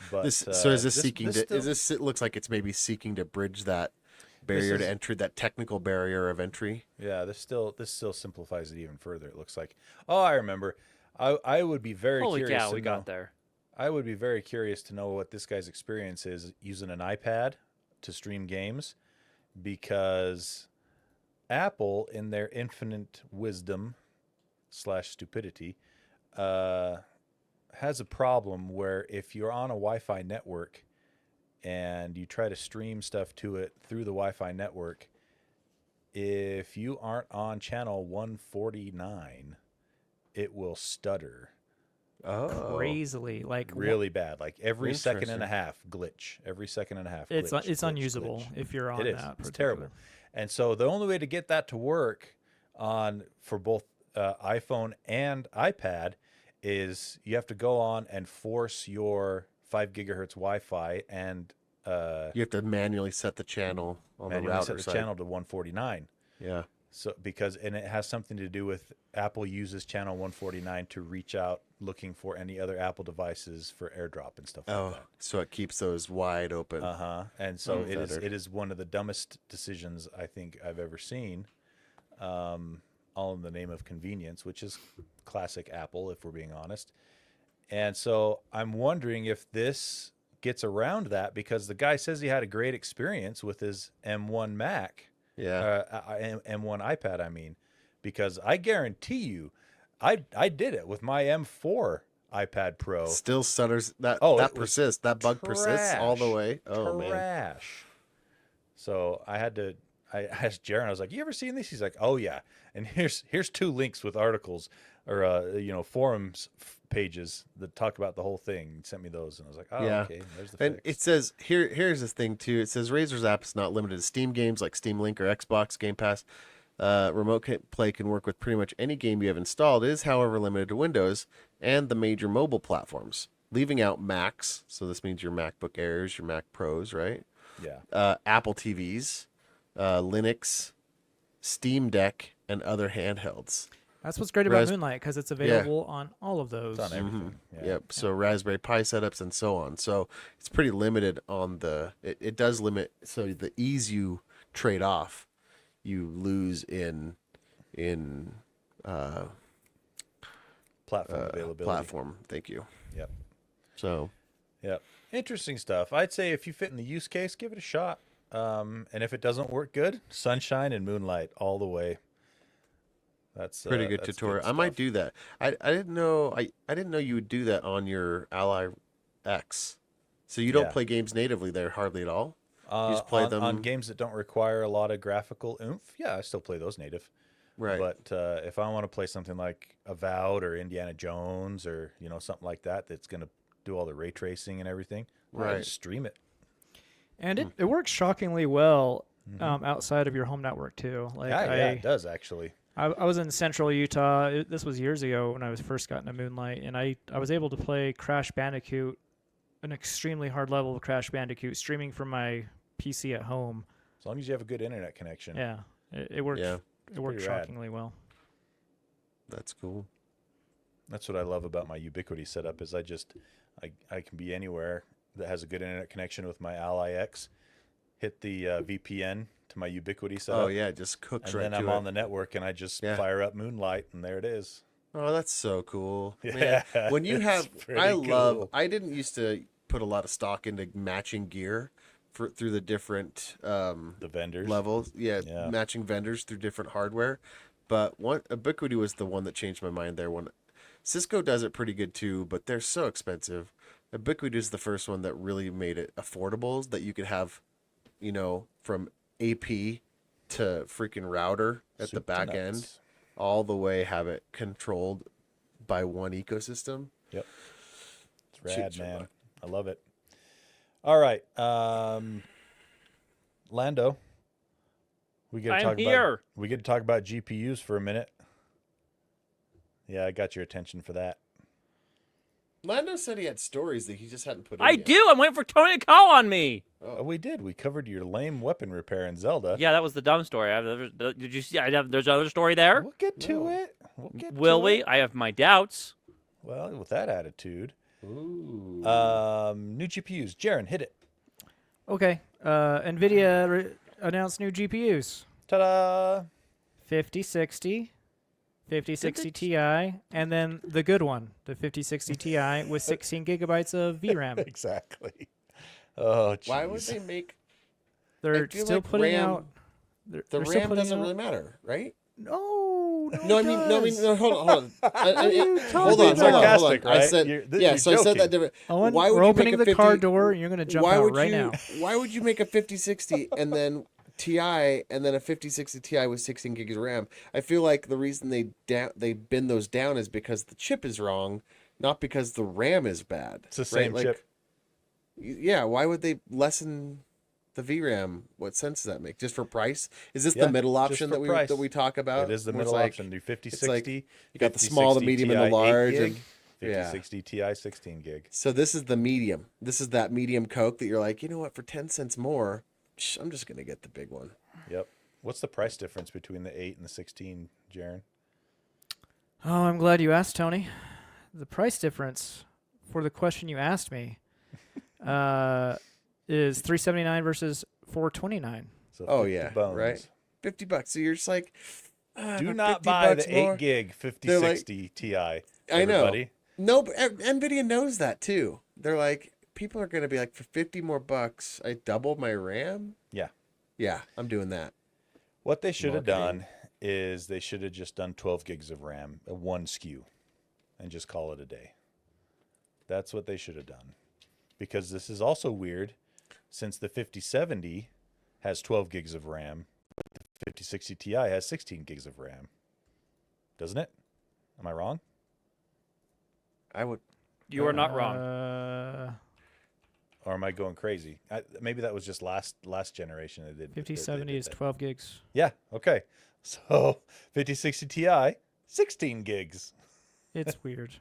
But Is this seeking this to? still- Is this? It looks like it's maybe seeking to bridge that barrier to is- entry, that technical barrier of entry. Yeah, this still simplifies it even further. It looks like. Oh, I remember. I would be very Holy curious. cow, to we know, got there. I would be very curious to know what this guy's experience is using an iPad to stream games, because Apple, in their infinite wisdom / stupidity, has a problem where if you're on a Wi-Fi network and you try to stream stuff to it through the Wi-Fi network, if you aren't on channel 149, it will stutter Oh, Crazily, like really bad, like every second and a Interesting. half glitch, every second and a half. it's glitch, it's glitch, unusable glitch. if you're on It is. that. It's particular- terrible. And so the only way to get that to work for both iPhone and iPad is you have to go on and force your 5 gigahertz Wi-Fi and you have to manually set the channel on the manually router set the side. channel to 149. Yeah. So and it has something to do with Apple uses channel 149 to reach out looking for any other Apple devices for AirDrop and stuff like Oh, that. so it keeps those wide open. And so Unfettered. it is one of the dumbest decisions I think I've ever seen. All in the name of convenience, which is classic Apple, if we're being honest. And so I'm wondering if this gets around that, because the guy says he had a great experience with his M1 Mac, Yeah. M1 iPad, I mean, because I guarantee you, I did it with my M4 iPad Pro. Still stutters. That Oh, that it was persists. That bug persists all the trash. way. Oh man. Trash. So I asked Jaron, I was like, "You ever seen these?" He's like, "Oh yeah." And here's 2 links with articles or forums pages that talk about the whole thing. He sent me those, and I was like, oh, Yeah. okay, there's the And fix. it says here's this thing too. It says Razer's app is not limited to Steam games like Steam Link or Xbox Game Pass. Remote play can work with pretty much any game you have installed. It is, however, limited to Windows and the major mobile platforms, leaving out Macs. So this means your MacBook Airs, your Mac Pros, right? Yeah. Apple TVs, Linux, Steam Deck, and other handhelds. That's what's great about Moonlight, because it's available on all of those. It's on everything. Yeah. Yep. So Raspberry Pi setups and so on. So it's pretty limited on the. It does limit. So the ease you trade off, you lose in Platform availability. platform. Thank you. Yep. So Yep. Interesting stuff. I'd say if you fit in the use case, give it a shot. And if it doesn't work good, Sunshine and Moonlight all the way. That's pretty good that's tutorial. I stuff. might do that. I didn't know. I didn't know you would do that on your Ally X. So you don't Yeah. play games natively there hardly at all. You just play on, them on games that don't require a lot of graphical oomph. Yeah, I still play those native. right. But if I want to play something like Avowed or Indiana Jones or something like that, that's going to do all the ray tracing and everything, I Right. just stream it. And it works shockingly well outside of your home network too. Like Yeah, it does actually. I was in central Utah. This was years ago when I was first got into Moonlight, and I was able to play Crash Bandicoot, an extremely hard level of Crash Bandicoot, streaming from my PC at home. As long as you have a good internet connection. Yeah, it worked. Yeah. It worked pretty rad. shockingly well. That's cool. That's what I love about my Ubiquity setup is I can be anywhere that has a good internet connection with my Ally X, hit the VPN to my Ubiquity setup. Oh yeah, it just cooks And right then to I'm it. on the network and I just Yeah. fire up Moonlight and there it is. Oh, that's so cool. Yeah, Man, when you it's have, pretty I love. cool. I didn't used to put a lot of stock into matching gear through the different The vendors. levels. Yeah, Yeah. matching vendors through different hardware. But Ubiquity was the one that changed my mind there. When Cisco does it pretty good too, but they're so expensive. Ubiquity is the first one that really made it affordable, that you could have, from AP to freaking router at the Soup to back end, nuts. all the way have it controlled by one ecosystem. Yep. It's Shoot, rad, so man. much. I love it. All right. Lando. We get to I'm talk here. about we get to talk about GPUs for a minute. Yeah, I got your attention for that. Lando said he had stories that he just hadn't put in I yet. do. I'm waiting for Tony to call on me. Oh, we did. We covered your lame weapon repair in Zelda. Yeah, that was the dumb story. Did you see? There's another story there. We'll get to No. it. We'll get Will to we? it. I have my doubts. Well, with that attitude. Ooh. New GPUs. Jaren, hit it. Okay, NVIDIA announced new GPUs: Ta-da! 5060, 5060 Ti, and then the good one, the 5060 Ti with 16 gigabytes of VRAM. Exactly. Oh, jeez. Why would they make They're feel still like putting RAM out. the they're still RAM putting doesn't out- really matter, right? No, No, I mean, no, hold on. you hold talking on, about? hold on. Sarcastic, I right? said, You're so I said joking. that different. Owen, Why would we're you opening make the a car 50 door, and you're going to jump why out would right you? now. Why would you make a 5060 and then Ti and then a 5060 Ti with 16 gigs of RAM? I feel like the reason they bend those down is because the chip is wrong, not because the RAM is bad. It's the same right? chip. Yeah, why would they lessen the VRAM? What sense does that make? Just for price? Is this Yeah, the middle just option for that price. we talk about? It is the where it's middle like, option. Do 50, it's like 60. you got the small, the 50, medium, 60 and the Ti, 8 large, gig, and 50, yeah. 60 Ti, 16 gig. So this is the medium. This is that medium Coke that you're like, you know what? For 10 cents more, I'm just gonna get the big one. Yep. What's the price difference between the 8 and the 16, Jaren? Oh, I'm glad you asked, Tony. The price difference for the question you asked me is $379 versus $429. So Oh 50 yeah, bones. right. $50. So you're just like, Do for not 50 buy bucks the 8 more. gig They're like- 5060 Ti. I know. Everybody. No, but NVIDIA knows that too. They're like, people are gonna be like, for 50 more bucks, I double my RAM. Yeah. Yeah, I'm doing that. What they should have Marketing. done is they should have just done 12 gigs of RAM, one SKU, and just call it a day. That's what they should have done. Because this is also weird, since the 5070 has 12 gigs of RAM, but the 5060 Ti has 16 gigs of RAM. Doesn't it? Am I wrong? I would. You are not wrong. Or am I going crazy? Maybe that was just last generation that did. 5070 is 12 gigs. Yeah. Okay. So 5060 Ti, 16 gigs. It's weird.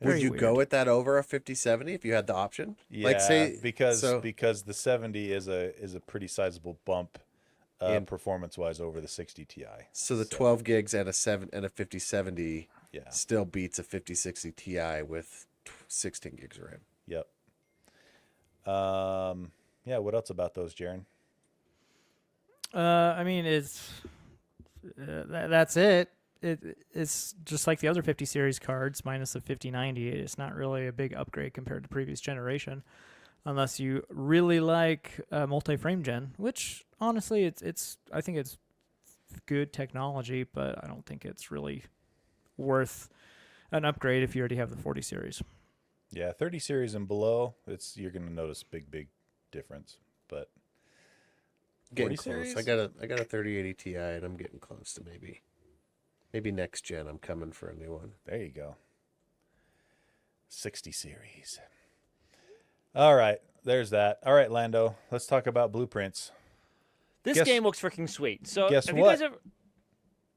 Would Very you weird. go with that over a 5070 if you had the option? Yeah. Like say because so- because the 70 is a pretty sizable bump, And- performance wise over the 60 Ti. So the 12 gigs and a 5070 Yeah. still beats a 5060 Ti with 16 gigs of RAM. Yep. Yeah. What else about those, Jaron? I mean, it's that's it. It's just like the other 50 series cards minus the 5090. It's not really a big upgrade compared to previous generation, unless you really like multi-frame gen. Which honestly, it's I think it's good technology, but I don't think it's really worth an upgrade if you already have the 40 series. Yeah, 30 series and below, you're going to notice big difference. But Getting 40 close. series? I got a 3080 Ti and I'm getting close to maybe next gen. I'm coming for a new one. there you go. 60 series. All right, there's that. All right, Lando, let's talk about Blueprints. This guess- game looks freaking sweet. So guess have what? you guys ever?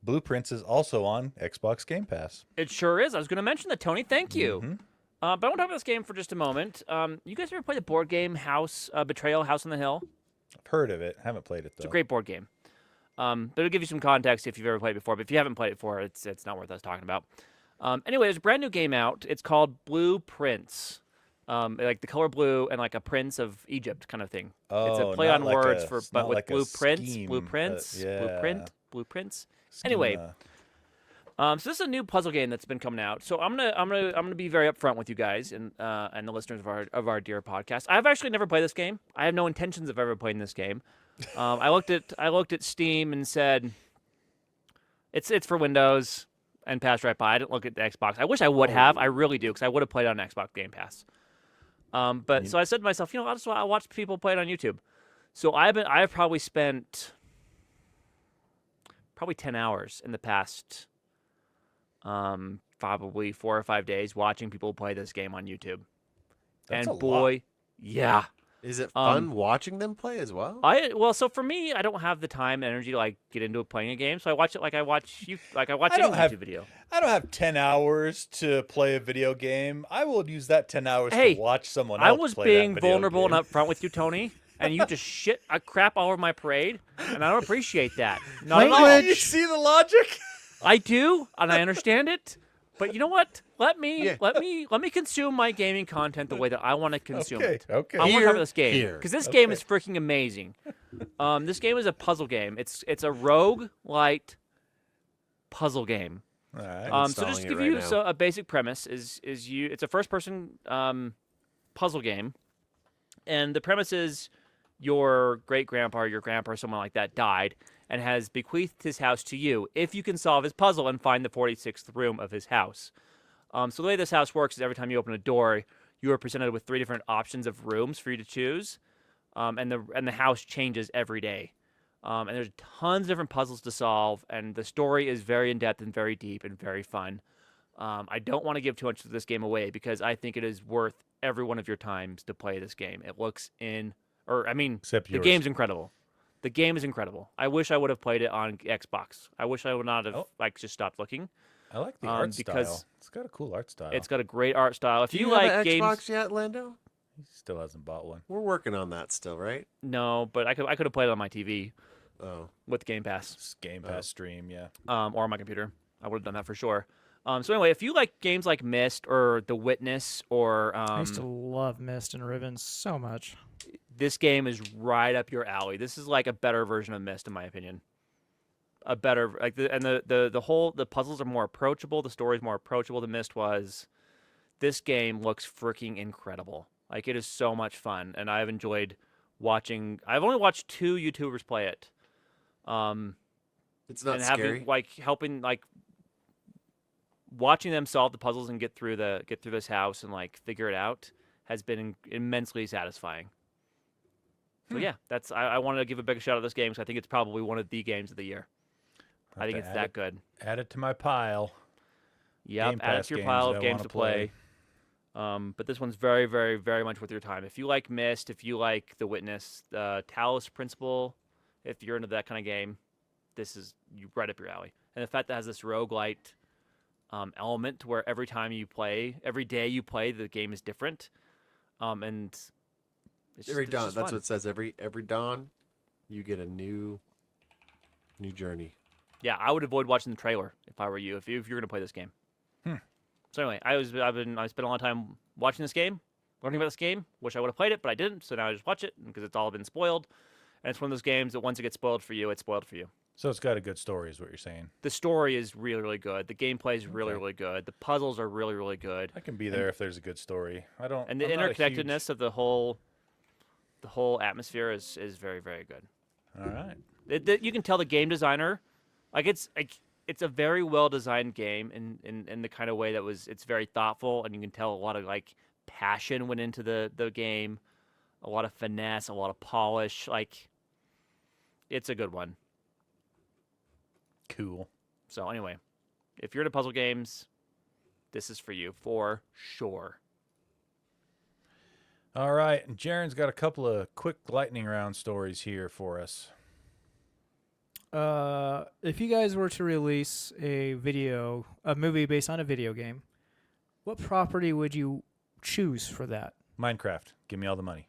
Blueprints is also on Xbox Game Pass. It sure is. I was going to mention that, Tony. Thank you. Mhm. But I want to talk about this game for just a moment. You guys ever play the board game Betrayal: House on the Hill? I've heard of it. Haven't played it though. It's a great board game. But it'll give you some context if you've ever played it before. But if you haven't played it before, it's not worth us talking about. Anyway, there's a brand new game out. It's called Blueprints. Like the color blue and like a prince of Egypt kind of thing. It's a Oh, play not on like words it's but not with like a blueprints, scheme, blueprints, yeah. blueprints. Anyway, Schema. so this is a new puzzle game that's been coming out. So I'm gonna be very upfront with you guys and the listeners of our dear podcast. I've actually never played this game. I have no intentions of ever playing this game. I looked at Steam and said it's for Windows and passed right by. I didn't look at the Xbox. I wish I would have. I really do because I would have played it on Xbox Game Pass. But so I said to myself, I'll watch people play it on YouTube. So I've probably spent probably 10 hours in the past probably 4 or 5 days watching people play this game on YouTube. That's and a boy, lot. yeah. Is it fun watching them play as well? So for me, I don't have the time and energy to like get into playing a game. So I watch it like I watch you any don't have- YouTube video. I don't have 10 hours to play a video game. I will use that 10 hours Hey, to watch someone else I was play being that video vulnerable game. and upfront with you, Tony, and you just shit a crap all over my parade, and I don't appreciate that. Not at all. Language. You see the logic? I do, and I understand it. But you know what? Let me Yeah. consume my gaming content the way that I want to consume it. Okay. I want to Here, talk about this game here. because this game Okay. is freaking amazing. This game is a puzzle game. It's a rogue-lite puzzle game. All right. So just installing to it give right you now. a basic premise it's a first-person puzzle game, and the premise is your great-grandpa or your grandpa or someone like that died and has bequeathed his house to you if you can solve his puzzle and find the 46th room of his house. So the way this house works is every time you open a door, you are presented with 3 different options of rooms for you to choose, and the house changes every day. And there's tons of different puzzles to solve, and the story is very in-depth and very deep and very fun. I don't want to give too much of this game away because I think it is worth every one of your times to play this game. It looks Except the yours. game's incredible. The game is incredible. I wish I would have played it on Xbox. I wish I would not have just stopped looking. I like the art because style. It's got a cool art style. It's got a great art style. If Do you you have like an games, Xbox yet, Lando? He still hasn't bought one. We're working on that still, right? no, but I could have played it on my TV Oh, with Game Pass. It's Game Pass stream, yeah. Or on my computer. I would have done that for sure. So anyway, if you like games like Myst or The Witness or I used to love Mist and Ribbon so much. this game is right up your alley. This is like a better version of Myst, in my opinion. A better the puzzles are more approachable. The story is more approachable than Myst was. This game looks freaking incredible. Like it is so much fun, and I've enjoyed watching. I've only watched 2 YouTubers play it. it's not and scary. helping watching them solve the puzzles and get through this house and like figure it out has been immensely satisfying. So yeah, I wanted to give a big shout out to this game because I think it's probably one of the games of the year. I think it's that good. Add it to my pile. Yep, Game add it Pass to your games pile that of I games wanna to play. But this one's very, very, very much worth your time. If you like Myst, if you like The Witness, the Talos Principle, if you're into that kind of game, this is right up your alley. And the fact that it has this roguelite element to where every day you play, the game is different. And it's Every just, dawn. it's just That's fun. what it says. Every dawn, you get a new journey. Yeah, I would avoid watching the trailer if I were you. If you're going to play this game. So anyway, I spent a lot of time watching this game, learning about this game. Wish I would have played it, but I didn't. So now I just watch it because it's all been spoiled. And it's one of those games that once it gets spoiled for you, it's spoiled for you. So it's got a good story, is what you're saying. The story is really, really good. The gameplay is really, Okay. really good. The puzzles are really, really good. I can be there if there's a good story. I don't. And the I'm not a interconnectedness of the whole atmosphere is very, very good. Huge... All right. You can tell the game designer, it's a very well designed game in the kind of way that it's very thoughtful, and you can tell a lot of passion went into the game, a lot of finesse, a lot of polish. It's a good one. Cool. So anyway, if you're into puzzle games, this is for you for sure. All right. And Jaren's got a couple of quick lightning round stories here for us. If you guys were to release a movie based on a video game, what property would you choose for that? Minecraft. Give me all the money.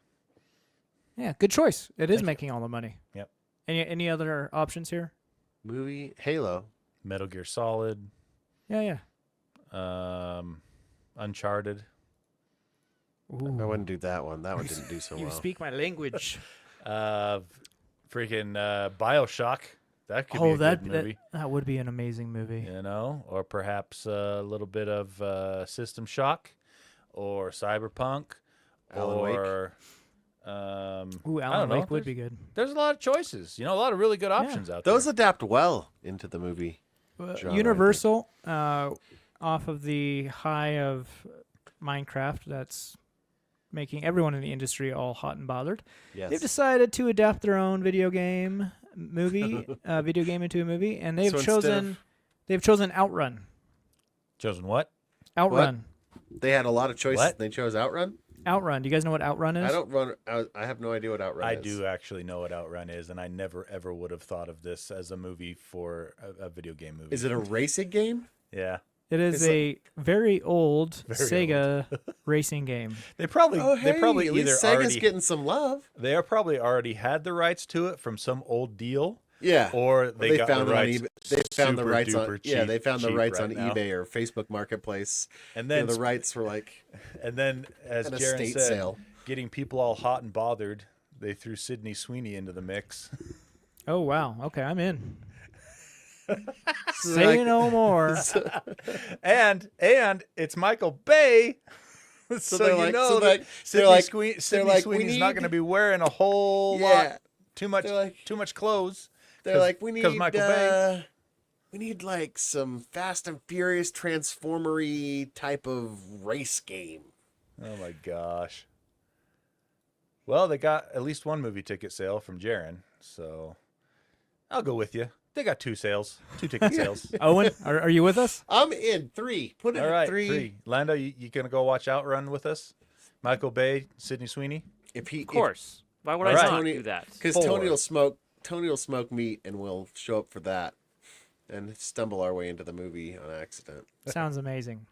Yeah, good choice. It is Thank you. making all the money. Yep. Any other options here? Movie Halo. Metal Gear Solid. Yeah. Uncharted. I wouldn't do that one. That one didn't do so You well. speak my language. Freaking BioShock. That could be a good movie. That would be an amazing movie. You know, or perhaps a little bit of System Shock, or Cyberpunk, Alan Wake. or Ooh, I Alan don't know. Wake would be good. There's a lot of choices. You know, a lot of really good options out Those there. adapt well into the movie. genre, I Universal, off of the high of Minecraft, that's making everyone in the industry all hot and bothered. Yes. They've decided to adapt their own video game into a movie, and they've So instead chosen Outrun. Chosen what? Outrun. They had a lot of choices. What? They chose Outrun. Outrun. Do you guys know what Outrun is? I have no idea what Outrun is. I do actually know what Outrun is, and I never ever would have thought of this as a movie for a video game movie. Is it a racing game? Yeah. It is It's a very old Very Sega racing game. They probably At either least Sega's already getting some love. they are probably already had the rights to it from some old deal, Yeah. or they got found the it on rights. eBay. They found the super rights on duper they found the cheap rights right on now. eBay or Facebook Marketplace. And You know, then the rights were like and then as an Jaren estate said, sale. getting people all hot and bothered, they threw Sydney Sweeney into the mix. Oh wow. Okay, I'm in. So Say like- no more. and it's Michael Bay. So they're you like- know so that they're Sydney, like- Sydney like, we Sweeney's not need- going to be wearing a whole Yeah. lot too much They're like- clothes. They're 'cause- like, we 'cause need Michael Bay. we need like some Fast and Furious Transformery type of race game. Oh my gosh. Well, they got at least one movie ticket sale from Jaren, so I'll go with you. They got two ticket sales. Owen, are you with us? I'm in 3. Put it All at right, 3. Lando, you gonna go watch Outrun with us? Michael Bay, Sydney Sweeney. If he, Of course. Why would All I right. not Tony- do that? because 4. Tony will smoke meat, and we'll show up for that, and stumble our way into the movie on accident. Sounds amazing.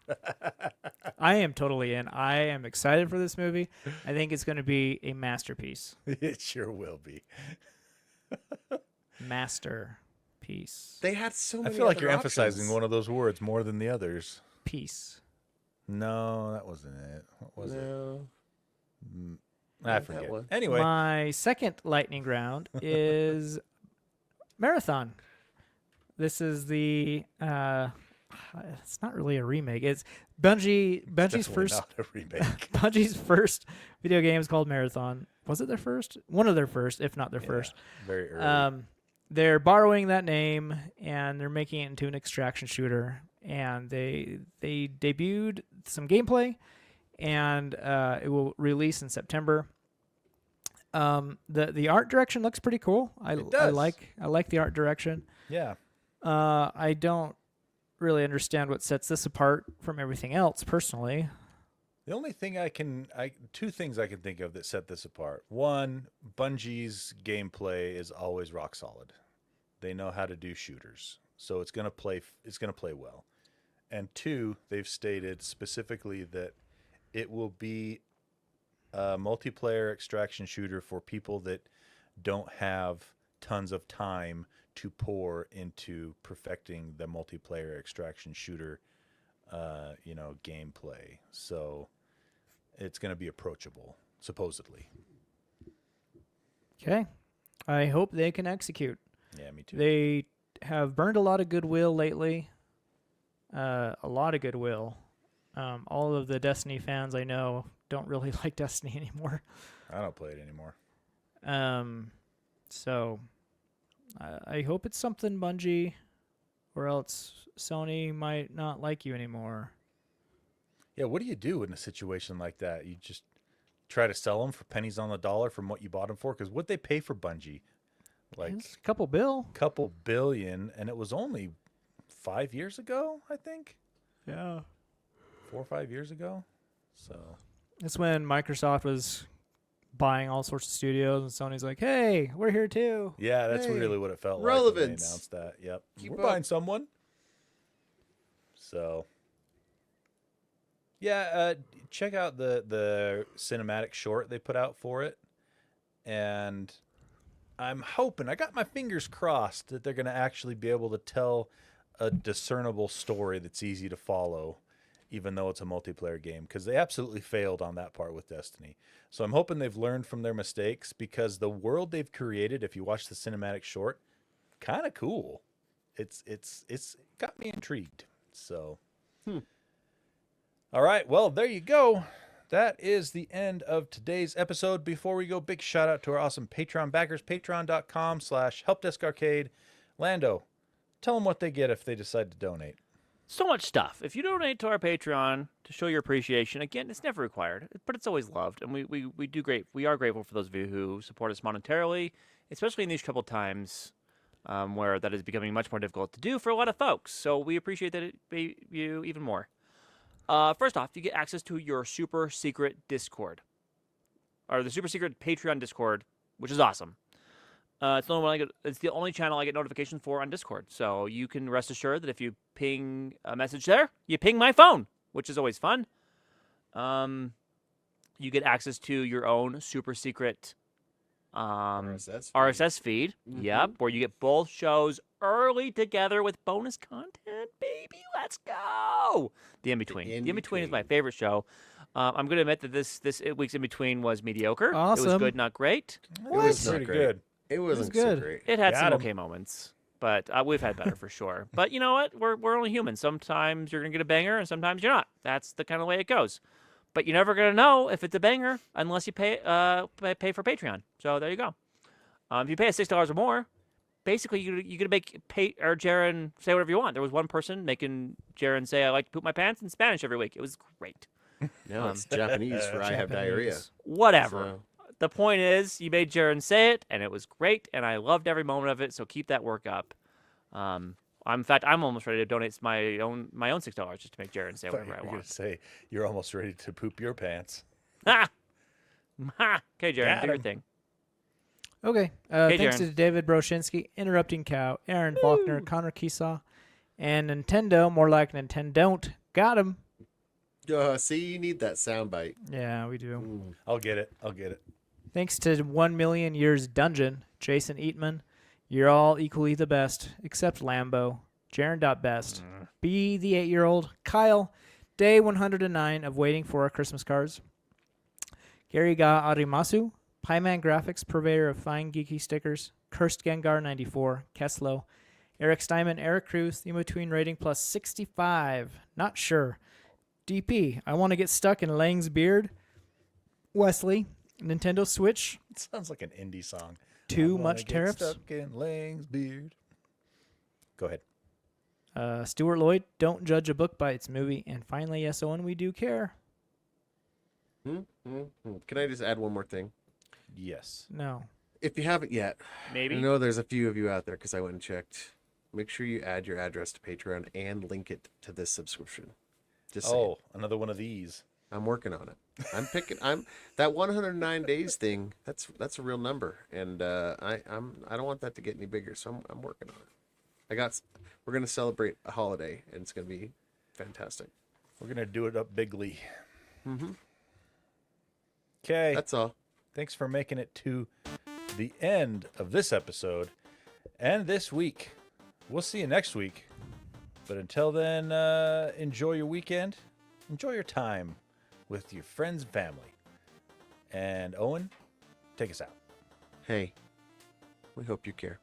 I am totally in. I am excited for this movie. I think it's going to be a masterpiece. It sure will be. Masterpiece. They had so I many. feel like other you're emphasizing options. one of those words more than the others. Piece. No, that wasn't it. What was it? No. I that forget. one. Anyway, My second lightning round is Marathon. This is the it's not really a remake. It's Bungie's definitely first not a remake. Bungie's first video game is called Marathon. Was it their first? One of their first, if not their Yeah, first. very early. They're borrowing that name and they're making it into an extraction shooter. And they debuted some gameplay, and it will release in September. The art direction looks pretty cool. I does. like the art direction. Yeah. I don't really understand what sets this apart from everything else personally. The only thing two things I can think of that set this apart. One, Bungie's gameplay is always rock solid. They know how to do shooters, so it's gonna play well. And two, they've stated specifically that it will be a multiplayer extraction shooter for people that don't have tons of time to pour into perfecting the multiplayer extraction shooter, gameplay. So it's going to be approachable, supposedly. Okay. I hope they can execute. Yeah, me too. They have burned a lot of goodwill lately. A lot of goodwill. All of the Destiny fans I know don't really like Destiny anymore. I don't play it anymore. So I hope it's something Bungie, or else Sony might not like you anymore. Yeah, what do you do in a situation like that? You just try to sell them for pennies on the dollar from what you bought them for? Because what they pay for Bungie, like It's a couple bill. couple billion, and it was only 5 years ago, I think. Yeah. 4 or 5 years ago. So That's when Microsoft was buying all sorts of studios, and Sony's like, "Hey, we're here too." yeah, that's Hey, really what it felt like relevance. when they announced that. Yep, Keep we're up. buying someone. So yeah, check out the cinematic short they put out for it, and I'm hoping, I got my fingers crossed that they're going to actually be able to tell a discernible story that's easy to follow, even though it's a multiplayer game, because they absolutely failed on that part with Destiny. So I'm hoping they've learned from their mistakes, because the world they've created, if you watch the cinematic short, kind of cool. It's got me intrigued. So, all right, well, there you go. That is the end of today's episode. Before we go, big shout out to our awesome Patreon backers, patreon.com/helpdeskarcade. Lando, tell them what they get if they decide to donate. So much stuff. If you donate to our Patreon to show your appreciation, again, it's never required, but it's always loved, and we do great. We are grateful for those of you who support us monetarily, especially in these troubled times, where that is becoming much more difficult to do for a lot of folks. So we appreciate you even more. First off, you get access to your super secret Discord, or the super secret Patreon Discord, which is awesome. It's the only channel I get notifications for on Discord. So you can rest assured that if you ping a message there, you ping my phone, which is always fun. You get access to your own super secret RSS feed. Yep, where you get both shows early together with bonus content. Baby, let's go. The In-Between. The In-Between is my favorite show. I'm going to admit that this week's In-Between was mediocre. It was Awesome. good, not great. It was pretty good. It wasn't good. so great. It had Got some 'em. okay moments, but we've had better for sure. But you know what? We're only human. Sometimes you're gonna get a banger, and sometimes you're not. That's the kind of way it goes. But you're never gonna know if it's a banger unless you pay for Patreon. So there you go. If you pay us $6 or more, basically you're gonna make Jaren say whatever you want. There was one person making Jaren say, "I like to poop my pants" in Spanish every week. It was great. No, it's Japanese for I have diarrhea. Japanese. Whatever. So, The point is, you made Jaren say it, and it was great, and I loved every moment of it. So keep that work up. In fact, I'm almost ready to donate my own $6 just to make Jaren say whatever I You're going want. to say you're almost ready to poop your pants. Ha! Ha! Okay, Jaren, Got do your 'em. thing. Okay. Hey, Thanks Darren. to David Broshinsky, Interrupting Cow, Aaron Faulkner, Connor Keesaw, and Nintendo, more like Nintendon't. Got him. see, you need that soundbite. Yeah, we do. Mm. I'll get it. Thanks to 1 Million Years Dungeon, Jason Eatman. You're all equally the best, except Lambo. Jaren.best. Be the 8-year-old. Kyle. Day 109 of waiting for our Christmas cards. Gary Ga Arimasu. Pieman Graphics, purveyor of fine geeky stickers. Cursed Gengar 94. Keslo. Eric Steinman, Eric Cruz. The in-between rating plus 65. Not sure. DP. I want to get stuck in Lang's beard. Wesley. Nintendo Switch. It sounds like an indie song. Too I wanna much get tariffs. Stuck in Lang's beard. Go ahead. Stuart Lloyd, don't judge a book by its movie. And finally, yes, Owen, we do care. Can I just add one more thing? Yes. No. If you haven't yet, Maybe. I know there's a few of you out there because I went and checked. Make sure you add your address to Patreon and link it to this subscription. Just saying. Oh, another one of these. I'm working on it. I'm that 109 days thing. That's a real number, and I don't want that to get any bigger. So I'm working on it. We're gonna celebrate a holiday, and it's gonna be fantastic. We're gonna do it up bigly. Mm-hmm. Okay. That's all. Thanks for making it to the end of this episode and this week. We'll see you next week. But until then, enjoy your weekend. Enjoy your time with your friends and family. And Owen, take us out. Hey, we hope you care.